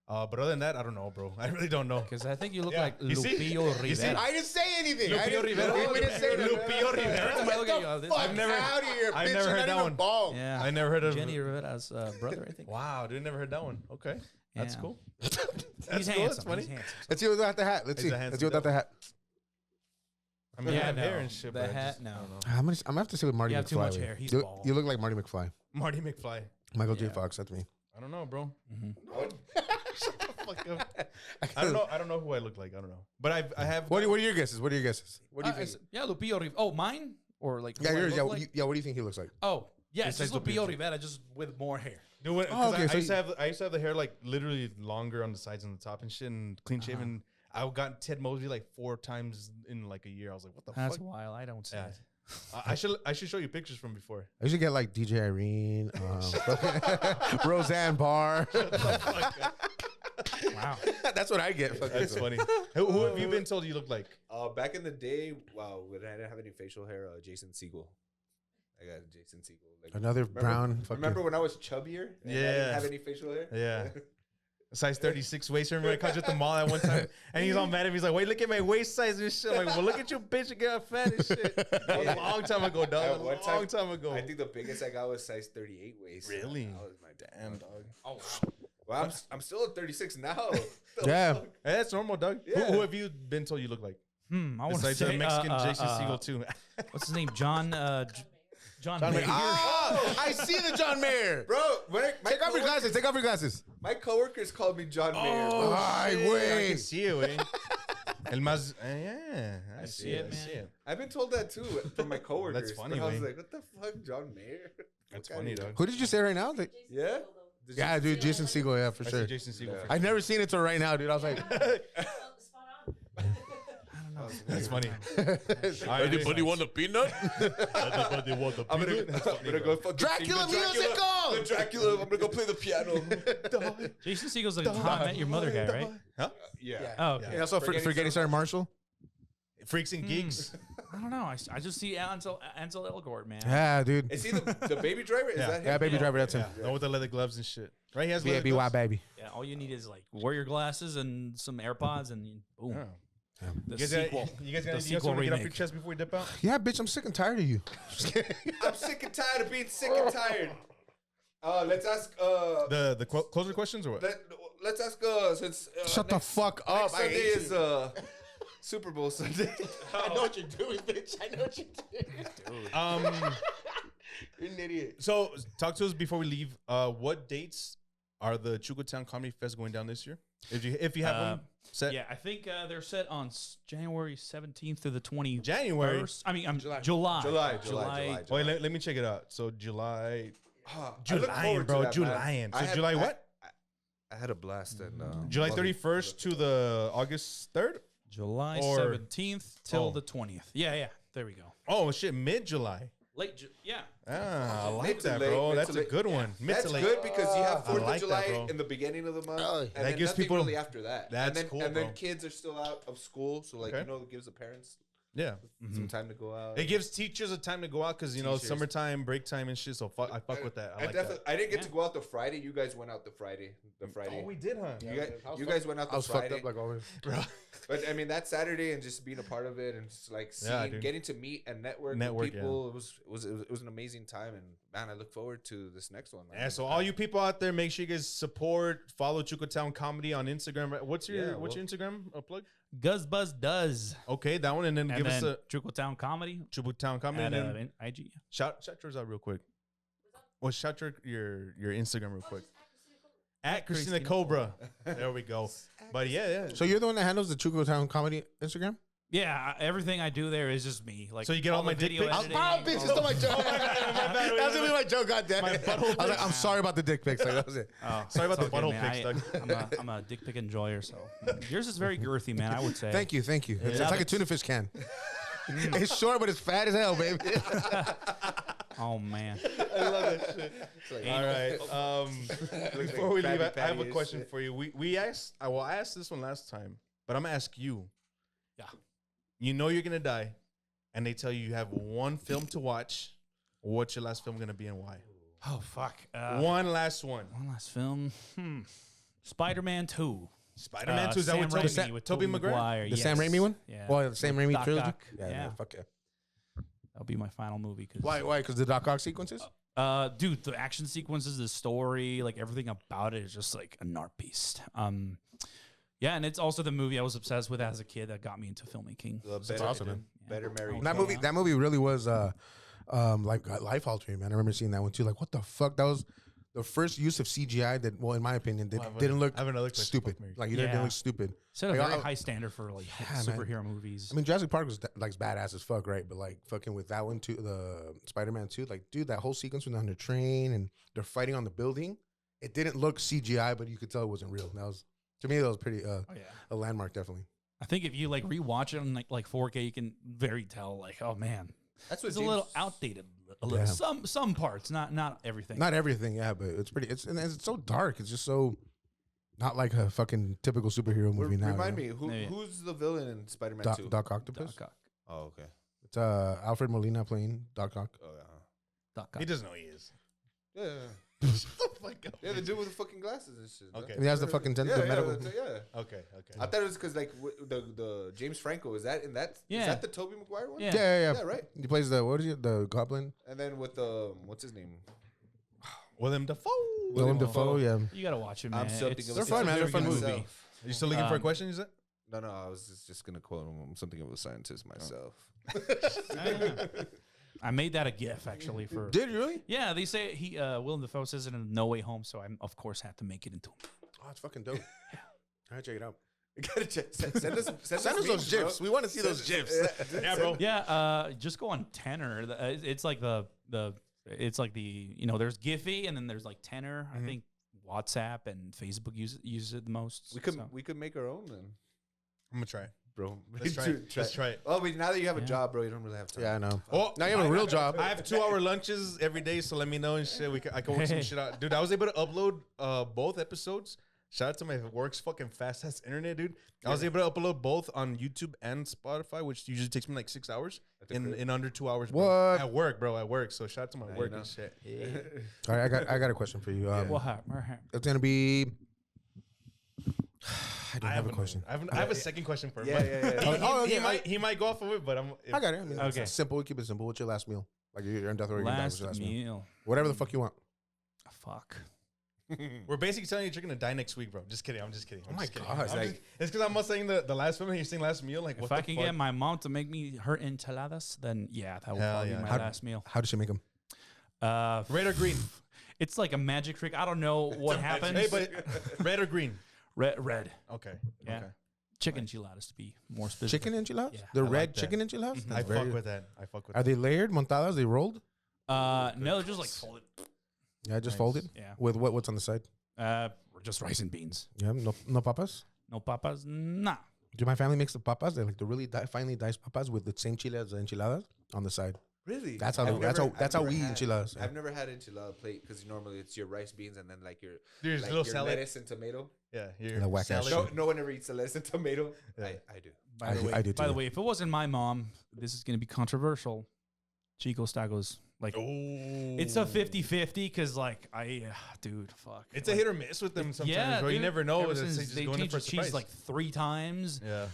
But other than that, I don't know, bro. I really don't know. because I think you look Yeah. like You see? Lupillo You see? Rivera. I didn't say anything. Lupillo Rivera. We didn't say Lupillo Rivera. Every time I look at you, I've never- out of here, I've bitch. never You're heard not that even one. bald. Yeah, I never heard of Jenny Rivera's brother, I think. Wow, dude, never heard that one. Okay, that's Yeah. cool. He's cool, that's handsome. funny. He's handsome. Let's see without the hat. Let's He's see. a Let's handsome see without the hat. I mean, I have no. hair and shit. The but I hat, just- no. I don't know. I'm gonna have to say with Marty You McFly. have too much wait. hair. He's you, bald. you look like Marty McFly. Marty McFly. Michael J. Yeah. Fox. That's me. I don't know, bro. Mm-hmm. Fuck up. I don't know. I don't know who I look like. I don't know. But I have. What are your guesses? What are your guesses? What do you think? Yeah, Lupillo Rivera. Oh, mine? Or like Yeah, who I yours. look Yeah, like? yeah. What do you think he looks like? Oh, yeah, it's Besides just Lupillo. Lupillo Rivera, just with more hair. Dude, when, Oh, okay, I so used to have the hair like literally longer on the sides and the top and shit and clean shaven. I got Ted Mosby like 4 times in like a year. I was like, what the That's fuck? wild. I don't see Yeah. it. I should show you pictures from before. I usually get like DJ Irene, Roseanne Barr. Wow. That's what I get. That's funny. Who have you been told you look like? Back in the day, wow, when I didn't have any facial hair, Jason Segel. I got Jason Segel. Like, Another brown. Remember when I was chubbier? And I didn't have any facial hair? Yeah. Size 36 waist. Remember I caught you at the mall at one time, and he's all mad at me. He's like, "Wait, look at my waist size and shit." I'm like, well, look at you, bitch, you get fat and shit. That was a long time ago, dog. A long time ago. I think the biggest I got was size 38 waist. Really? That was my Damn, dog. Oh, well, I'm still at 36 now. Yeah. Hey, that's normal, dog. Yeah. Who have you been told you look like? I want to Besides say the Mexican Jason Segel too. What's his name? John Mayer. Oh, I see the John Mayer. Bro, Take off your glasses. Take off your glasses. My coworkers called me John Mayer. Oh, Ay, shit. I güey. can see it, güey. El más, yeah, I see it, man. I see it. I've been told that too from my coworkers. That's funny, I was güey. like, what the fuck, John Mayer? That's What funny, kind of- dog. Who did you say right now? Like, Yeah? yeah, dude, Jason Segel. Yeah, for I sure. see Jason Segel. I never seen it till right now, dude. I was like, That's funny. anybody want a peanut? Anybody want the I'm gonna go fucking Dracula sing the musical! The Dracula. I'm gonna go play the piano. Jason Segel's like How I Met Your Mother guy, right? Huh? Yeah. Oh, okay. And also forgetting Sarah Marshall. Freaks and Geeks. I don't know. I just see Ansel Elgort, man. Yeah, dude. Is he the baby driver? Is that him? Yeah, Baby Driver. That's him. The one with the leather gloves and shit. Right? He has leather BY gloves. baby. Yeah, all you need is like wear warriors and some AirPods, and boom. Yeah. The You guys sequel. got anything else you sequel want to get off your remake. chest before we dip out? Yeah, bitch, I'm sick and tired of you. Just kidding. I'm sick and tired of being sick and tired. Let's ask. The closer questions or what? Let's ask. Since Shut the fuck up. next I Sunday hate is Super Bowl Sunday. I know what you're doing, bitch. I know what you're doing. You're an idiot. So talk to us before we leave. What dates are the Chucotown Comedy Fest going down this year? If you have them set. Yeah, I think they're set on January 17th through the 21st. January? I mean, July. July. Wait, let me check it out. So July. I look July, forward bro. to that, July. man. So I had- July I- what? I had a blast and July 31st to the August 3rd? July Or- 17th till Oh. the 20th. Yeah. There we go. Oh, shit. Mid-July. Yeah. Ah, I like Mid to that, late, bro. mid That's to a late. good one. Mid That's to late. good because you have I 4th like of that, July bro. in the beginning of the month. Oh, and that then gives nothing people- really after that. That's and then, cool, And then bro. kids are still out of school, so like Okay. it gives the parents Yeah. some time to go out. It gives teachers a time to go out because, Teachers. summertime, break time and shit. So I fuck with that. I like that. I didn't get to go out the Friday. You guys went out the Friday. Oh, we did, huh? You guys went out I the was fucked Friday. up like always. But I mean that Saturday and just being a part of it and just like seeing, dude. getting to meet and network with people. It was an amazing time, and man, I look forward to this next one. Yeah, so all you people out there, make sure you guys support, follow Chucotown Comedy on Instagram. What's your Instagram plug? Guz Buzz does. Okay, that one, and then give us a Chucotown Comedy Chucotown Comedy, at and then IG. shout yours out real quick. Well, shout your Instagram real quick. At Christina Cobra. There we go. But yeah. So you're the one that handles the Chucotown Comedy Instagram? Yeah, everything I do there is just me. Like, So you get all my the dick video pics? editing, bitch, it's not my joke. That's gonna be my joke, goddamn it. I was like, I'm sorry about the dick pics. Like, that was it. Sorry about it's the okay, butthole man. pics, Doug. I'm a dick pic enjoyer, so yours is very girthy, man. I would say. Thank you. It's Love like a it. tuna fish can. It's short, but it's fat as hell, baby. Oh man. I love that shit. All right. Before we leave, I have a question for you. I asked this one last time, but I'm gonna ask you. Yeah. You know you're gonna die, and they tell you have one film to watch. What's your last film gonna be and why? Oh fuck. One last one. One last film. Spider-Man 2. Spider-Man 2. Is that Sam what Raimi with Tobey Tobey Maguire? Maguire. The yes. Sam Raimi one? Yeah. Well, the Sam With Raimi Doc trilogy? Ock. Yeah, Yeah. fuck yeah. That'll be my final movie. Why? Because the Doc Ock sequences? Dude, the action sequences, the story, like everything about it is just like an art piece. Yeah, and it's also the movie I was obsessed with as a kid that got me into filmmaking. That's awesome, man. Better Mary. That movie really was like life altering, man. I remember seeing that one too. Like, what the fuck? That was the first use of CGI that, well, in my opinion, didn't look I have another question. stupid. Fuck Mary. Like, you didn't look stupid. Set a Like, very I- high standard for like man. superhero movies. I mean, Jurassic Park was like badass as fuck, right? But like fucking with that one too, the Spider-Man 2, like, dude, that whole sequence when they're on the train and they're fighting on the building, it didn't look CGI, but you could tell it wasn't real. That was, to me, that was pretty a landmark, definitely. I think if you like rewatch it on like 4K, you can very tell like, oh man, That's what it's a little outdated. A little, some parts, not everything. Not everything, yeah, but it's pretty. And it's so dark. It's just so. Not like a fucking typical superhero movie now. Remind you know? me, who's the villain in Spider-Man 2? Doc Octopus. Doc Ock. Oh, okay. It's Alfred Molina playing Doc Ock. Oh, yeah. Doc Ock. He doesn't know he is. Yeah. Yeah, the dude with the fucking glasses and shit. Okay. And he has the fucking the medical. Yeah. Okay. I thought it was because like the James Franco, is that in that? Yeah. Is that the Tobey Maguire one? Yeah. Yeah, right. He plays the Goblin. And then with what's his name? Willem Dafoe. Willem Dafoe. Yeah. You gotta watch it, man. I'm still thinking They're fun, man. They're fun movie. movie. Are you still looking for a question? You said? No, I was just gonna quote him something of a scientist myself. I made that a GIF actually for. Did you really? Yeah, they say he Willem Dafoe says it in No Way Home, so I of course had to make it into. Oh, it's fucking dope. All right, check it out. You gotta check. Send us Send us those gifs. We want to see those gifs. Yeah, bro. Yeah, just go on Tenor. It's like the it's like the there's Giphy and then there's like Tenor. I think WhatsApp and Facebook uses it the most. We could make our own then, I'm gonna try. bro. Let's try it. Let's try it. Oh, but now that you have a job, bro, you don't really have time. Yeah, I know. Oh, Now you have a real job. I have 2-hour lunches every day, so let me know and shit. I can work some shit out, dude. I was able to upload both episodes. Shout out to my work's fucking fast ass internet, dude. I was able to upload both on YouTube and Spotify, which usually takes me like 6 hours in under 2 hours. Bro. What? At work, bro? At work. So shout out to my work and shit. All right, I got a question for you. What happened? It's gonna be. I don't have a an- question. I have a second question for him. Yeah. He might go off of it, but I got it. I mean, Okay. it's simple. We keep it simple. What's your last meal? Like you're in death row. Last Last meal. meal. Whatever the fuck you want. Fuck. We're basically telling you you're gonna die next week, bro. Just kidding. I'm just kidding. I'm Oh my just kidding. God. I'm just- it's because I'm not saying the last film and you're saying last meal. Like, what If I the can fuck? get my mom to make me her enchiladas, then yeah, that would Hell probably yeah. be my How- last meal. How does she make them? Red or green? It's like a magic trick. I don't know what happens. Hey, but red or green? Red. Okay. Yeah. Okay. Chicken enchiladas to be more specific. Chicken enchiladas? Yeah. The I like red that. chicken enchiladas? I That's very- fuck with that. I fuck with Are that. they layered, montadas? They rolled? No, they're just like folded. Yeah, just Nice. folded. Yeah. With what's on the side? Just rice and beans. Yeah, no papas. No papas. Nah. Do my family makes the papas? They're like the really finely diced papas with the same chile as the enchiladas on the side. Really? That's how I've that's how never- that's I've how never we eat had- enchiladas. I've never had enchilada plate because normally it's your rice, beans, and then like your There's like little your salad. lettuce and tomato. Yeah. And a whack ass salad. shit. No one ever eats the lettuce and tomato. Yeah. I do. By the way, I do by the too. way, if it wasn't my mom, this is going to be controversial. Chico's tacos. Like, it's a 50-50 because, like, dude, fuck. It's like, a hit or miss with them sometimes, yeah, bro. You dude. never know. Ever It's since just they going in changed for the a cheese surprise. like 3 times. Yeah.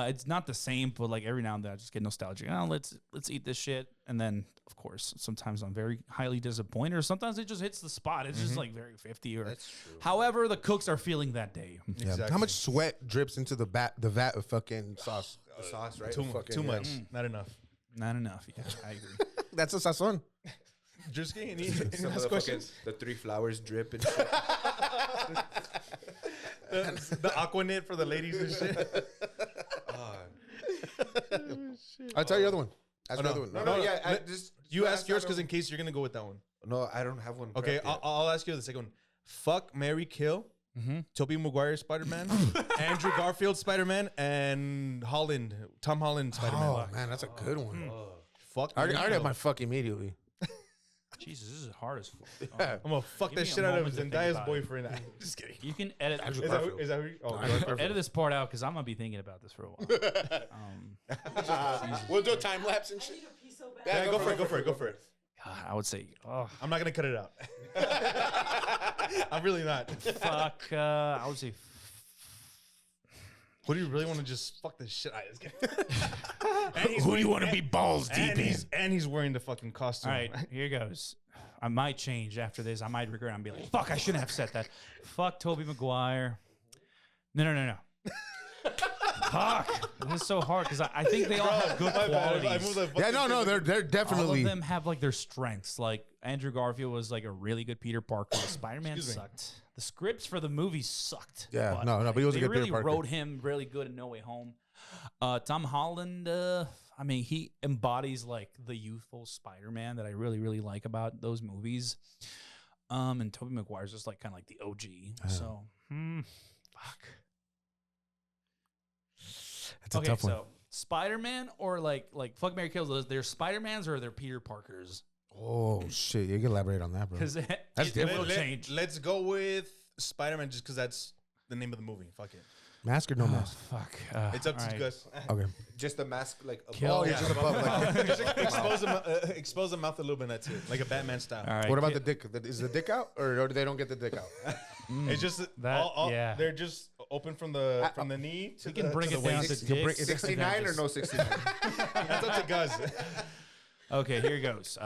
It's not the same, but like every now and then I just get nostalgic. Oh, let's eat this shit. And then, of course, sometimes I'm very highly disappointed, or sometimes it just hits the spot. It's just like very 50. Or That's true. however the cooks are feeling that day. Yeah. Exactly. How much sweat drips into the vat of fucking sauce? The sauce, right? Too Fucking, much. yeah. Not enough. Not enough. Yeah, I agree. That's a sazon. Just kidding. Any Some of last the questions? fucking, the 3 flowers drip and shit. The aqua knit for the ladies and shit. I'll tell you the other one. Ask Oh, the no. other one. No, No, yeah, I let- just You ask ask yours that because one. in case you're gonna go with that one. No, I don't have one. Okay, prepped yet. I'll ask you the second one. Fuck, marry, kill. Tobey Maguire Spider-Man, Andrew Garfield Spider-Man, and Tom Holland Spider-Man. Oh man, that's a good one. Fuck, I already marry, have kill. my fuck immediately. Jesus, this is hard as fuck. I'm gonna fuck Give that me a shit out of moment to think Zendaya's about it. boyfriend. Just kidding. You can edit. Andrew Is that, Garfield. is that who you, oh, Andrew God. Garfield. Edit this part out because I'm gonna be thinking about this for a while. We'll do a time lapse and shit. Yeah, go for it. Go for it. God, I would say, oh I'm not gonna cut it out. I'm really not. fuck. I would say, Who do you really want to just fuck the shit out of this guy? Who do you want to be balls deep in? And he's wearing the fucking costume. all right, here goes. I might change after this. I might regret and be like, fuck, I shouldn't have said that. Fuck Tobey Maguire. No. Fuck. This is so hard because I think they all have good My bad. I qualities. moved the Yeah, fucking no, they're All of definitely. them have like their strengths. Like Andrew Garfield was like a really good Peter Parker. Spider-Man Excuse me. sucked. The scripts for the movie sucked. Yeah, no, but he was a they good Peter really Parker. wrote him really good in No Way Home. Tom Holland, I mean, he embodies like the youthful Spider-Man that I really, really like about those movies. And Tobey Maguire's just like kind of like the OG. So, fuck. It's a tough one. So Spider-Man or like fuck Mary Kills, they're Spider-Mans or they're Peter Parkers? Oh shit, you can elaborate on that, bro. Because That's it different. will change. Let's go with Spider-Man just because that's the name of the movie. Fuck it. Mask or no mask? Fuck. It's up to all you guys. Okay. Just the mask, like Kill. above. Yeah. Just above, like, Just expose the mouth a little bit. That's it. Like a Batman style. All right. what about the dick? Is the dick out, or they don't get the dick out? It's just yeah. They're just open from the knee to We can bring to it the down waist. to dicks. 69 or no 69? That's up to Guz. Okay, here goes.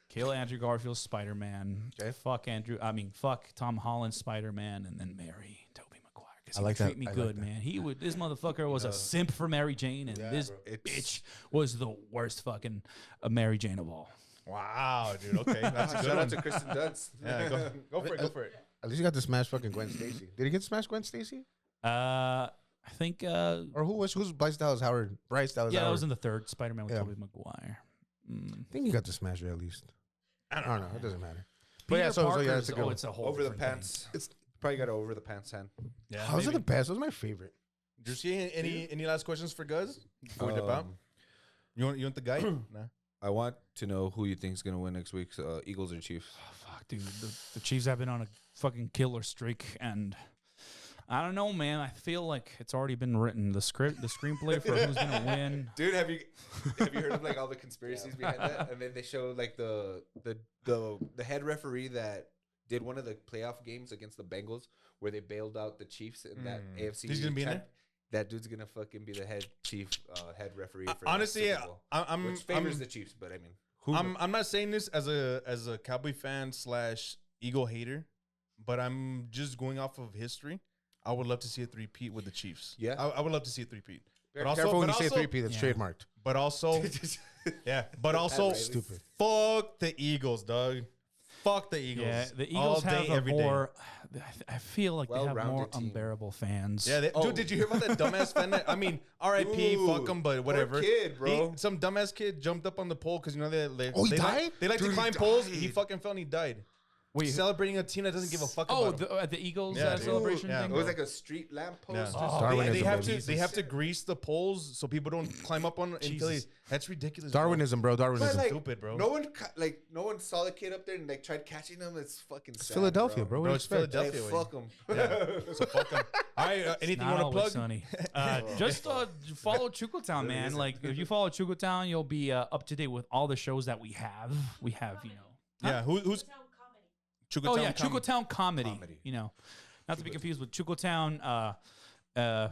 Kill Andrew Garfield's Spider-Man. Okay. Fuck Tom Holland's Spider-Man, and then marry Tobey Maguire. Because I he like would that. treat me I like good, that. man. This motherfucker was a simp for Mary Jane, and this bitch was the worst fucking Mary Jane of all. Wow, dude. Okay, that's a good Shout one. out to Kristen Dunst. Yeah, go for it. Go for it. At least you got to smash fucking Gwen Stacy. Did he get to smash Gwen Stacy? I think Or who's Bryce Dallas Howard? Bryce Dallas that Howard. was in the third Spider-Man with Yeah. Tobey Maguire. I think you got to smash her at least. I don't know. It doesn't matter. But Peter yeah, so yeah, Parker's- it's a good one. it's a whole Over the different pants. It's Probably got an over the pants hand. Yeah. Those are maybe. the best. Those are my favorite. Did you see any last questions for Guz before we dip out? You want the guy? Nah. I want to know who you think is gonna win next week. Eagles or Chiefs? Oh, fuck, dude. The Chiefs have been on a fucking killer streak, and I don't know, man. I feel like it's already been written. The screenplay for who's gonna win. Dude, have you heard of like all the conspiracies behind that? And then they show like the head referee that did one of the playoff games against the Bengals where they bailed out the Chiefs in that AFC. He's gonna be in there? That dude's gonna fucking be the head referee. For Honestly, the Super Bowl, which favors the Chiefs, but I mean, I'm not saying this as a Cowboy fan / Eagle hater, but I'm just going off of history. I would love to see a three-peat with the Chiefs. Yeah. I would love to see a three-peat. Careful when you say 3P. That's trademarked. But also, but also, Stupid. fuck the Eagles, dog. Fuck the Eagles. Yeah, the All Eagles day, have a every day. more. I feel like they have more Well-rounded team. unbearable fans. Yeah, dude, did you hear about that dumbass fan? I mean, R.I.P. Ooh, Fuck him, but whatever. poor kid, bro. Some dumbass kid jumped up on the pole because you know they Oh, he they died? Like, they like Dude, to he climb poles. He died. fucking fell and he died. Wait, Celebrating a team that doesn't give a fuck oh, about him. the Eagles Yeah, dude. celebration Yeah, thing. it was like a street lamp Yeah. post. Oh, Darwinism, They have baby. to they have to grease the poles so people don't climb up on until Jesus. that's ridiculous. bro. Darwinism, bro. But Darwinism. like, stupid, bro. No one saw the kid up there and like tried catching him. It's fucking sad, Philadelphia, bro. What Bro, do you it's expect? Philadelphia. Hey, way. fuck him. Yeah. So fuck them. All right, anything you Not want to always plug? sunny. Just follow Chucotown, man. Like if you follow Chucotown, you'll be up to date with all the shows that we have. We have, Yeah, who's Oh yeah, Com- Chucotown comedy. Comedy. Not to be confused with Chucotown. I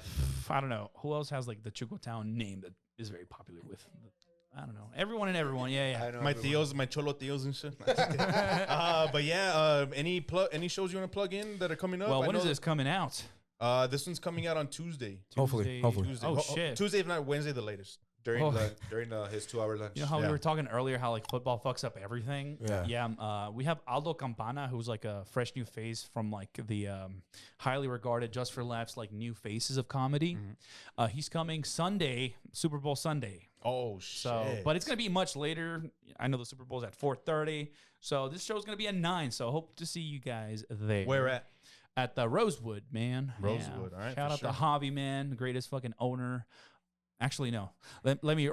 don't know who else has like the Chucotown name that is very popular with. I don't know everyone and everyone. Yeah. I know My everyone. tios, my cholo tios and shit. But yeah, any shows you want to plug in that are coming up? Well, I when know is this coming out? This one's coming out on Tuesday. Hopefully. Tuesday. Oh shit. Tuesday, if not Wednesday, the latest. during Oh. his 2-hour lunch. You know how Yeah. we were talking earlier how like football fucks up everything? Yeah. We have Aldo Campana, who's like a fresh new face from like the highly regarded Just for Laughs like new faces of comedy. He's coming Sunday, Super Bowl Sunday. Oh shit! So, but it's gonna be much later. I know the Super Bowl's at 4:30, so this show's gonna be at 9. So hope to see you guys there. Where at? At the Rosewood, man. Rosewood, all right, Shout for out sure. to Javi, man, the greatest fucking owner. Actually, no. Let me,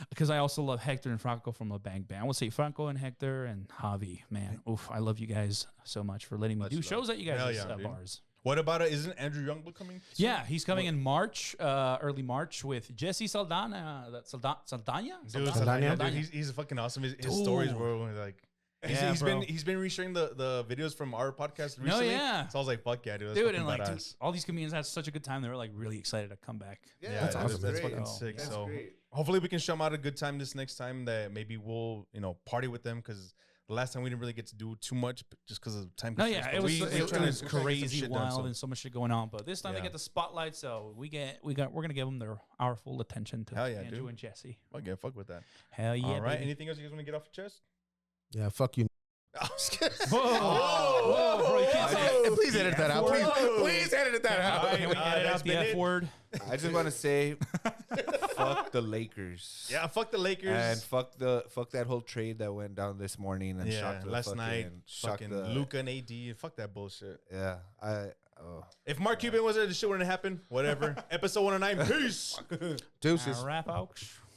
because I also love Hector and Franco from the Bang Bang. I will say Franco and Hector and Javi, man. Oof, I love you guys so much for letting me do shows at you Hell guys' yeah, dude. bars. What about it? Isn't Andrew Youngblood coming? soon? Yeah, he's coming in March, early March with Jesse Saldana. Saldana? Dude, Saldana? dude, he's fucking awesome. His stories, bro, like. Yeah, bro. He's been resharing the videos from our podcast recently. No, yeah. So I was like, fuck yeah, dude. That's Dude, fucking and like, dude, badass. all these comedians had such a good time. They were like really excited to come back. Yeah, That's awesome. That's great. fucking Oh, sick. That's So great. hopefully we can show them out a good time this next time. That maybe we'll party with them because the last time we didn't really get to do too much, but just because of time. No, constraints. yeah, But it was we're trying to- crazy, we're trying to get some crazy, shit done, wild, so. and so much shit going on. But this time they Yeah. get the spotlight, so we're gonna give them our full attention to Hell yeah, Andrew dude. and Jesse. Fuck yeah, fuck with that. Hell yeah! All right. baby. Anything else you guys want to get off your chest? Yeah, fuck you. Whoa, bro, you can't say. Please edit that out. Please edit that out. Can we edit that's out the been F it. word? I just want to say, fuck the Lakers. Yeah, fuck the Lakers. And fuck that whole trade that went down this morning and yeah, shocked the last night, shocked fucking the Luka and AD. Fuck that bullshit. Yeah, If Mark Cuban was there, this shit wouldn't happen. Whatever. Episode 109. Peace. Deuces. Rap, folks.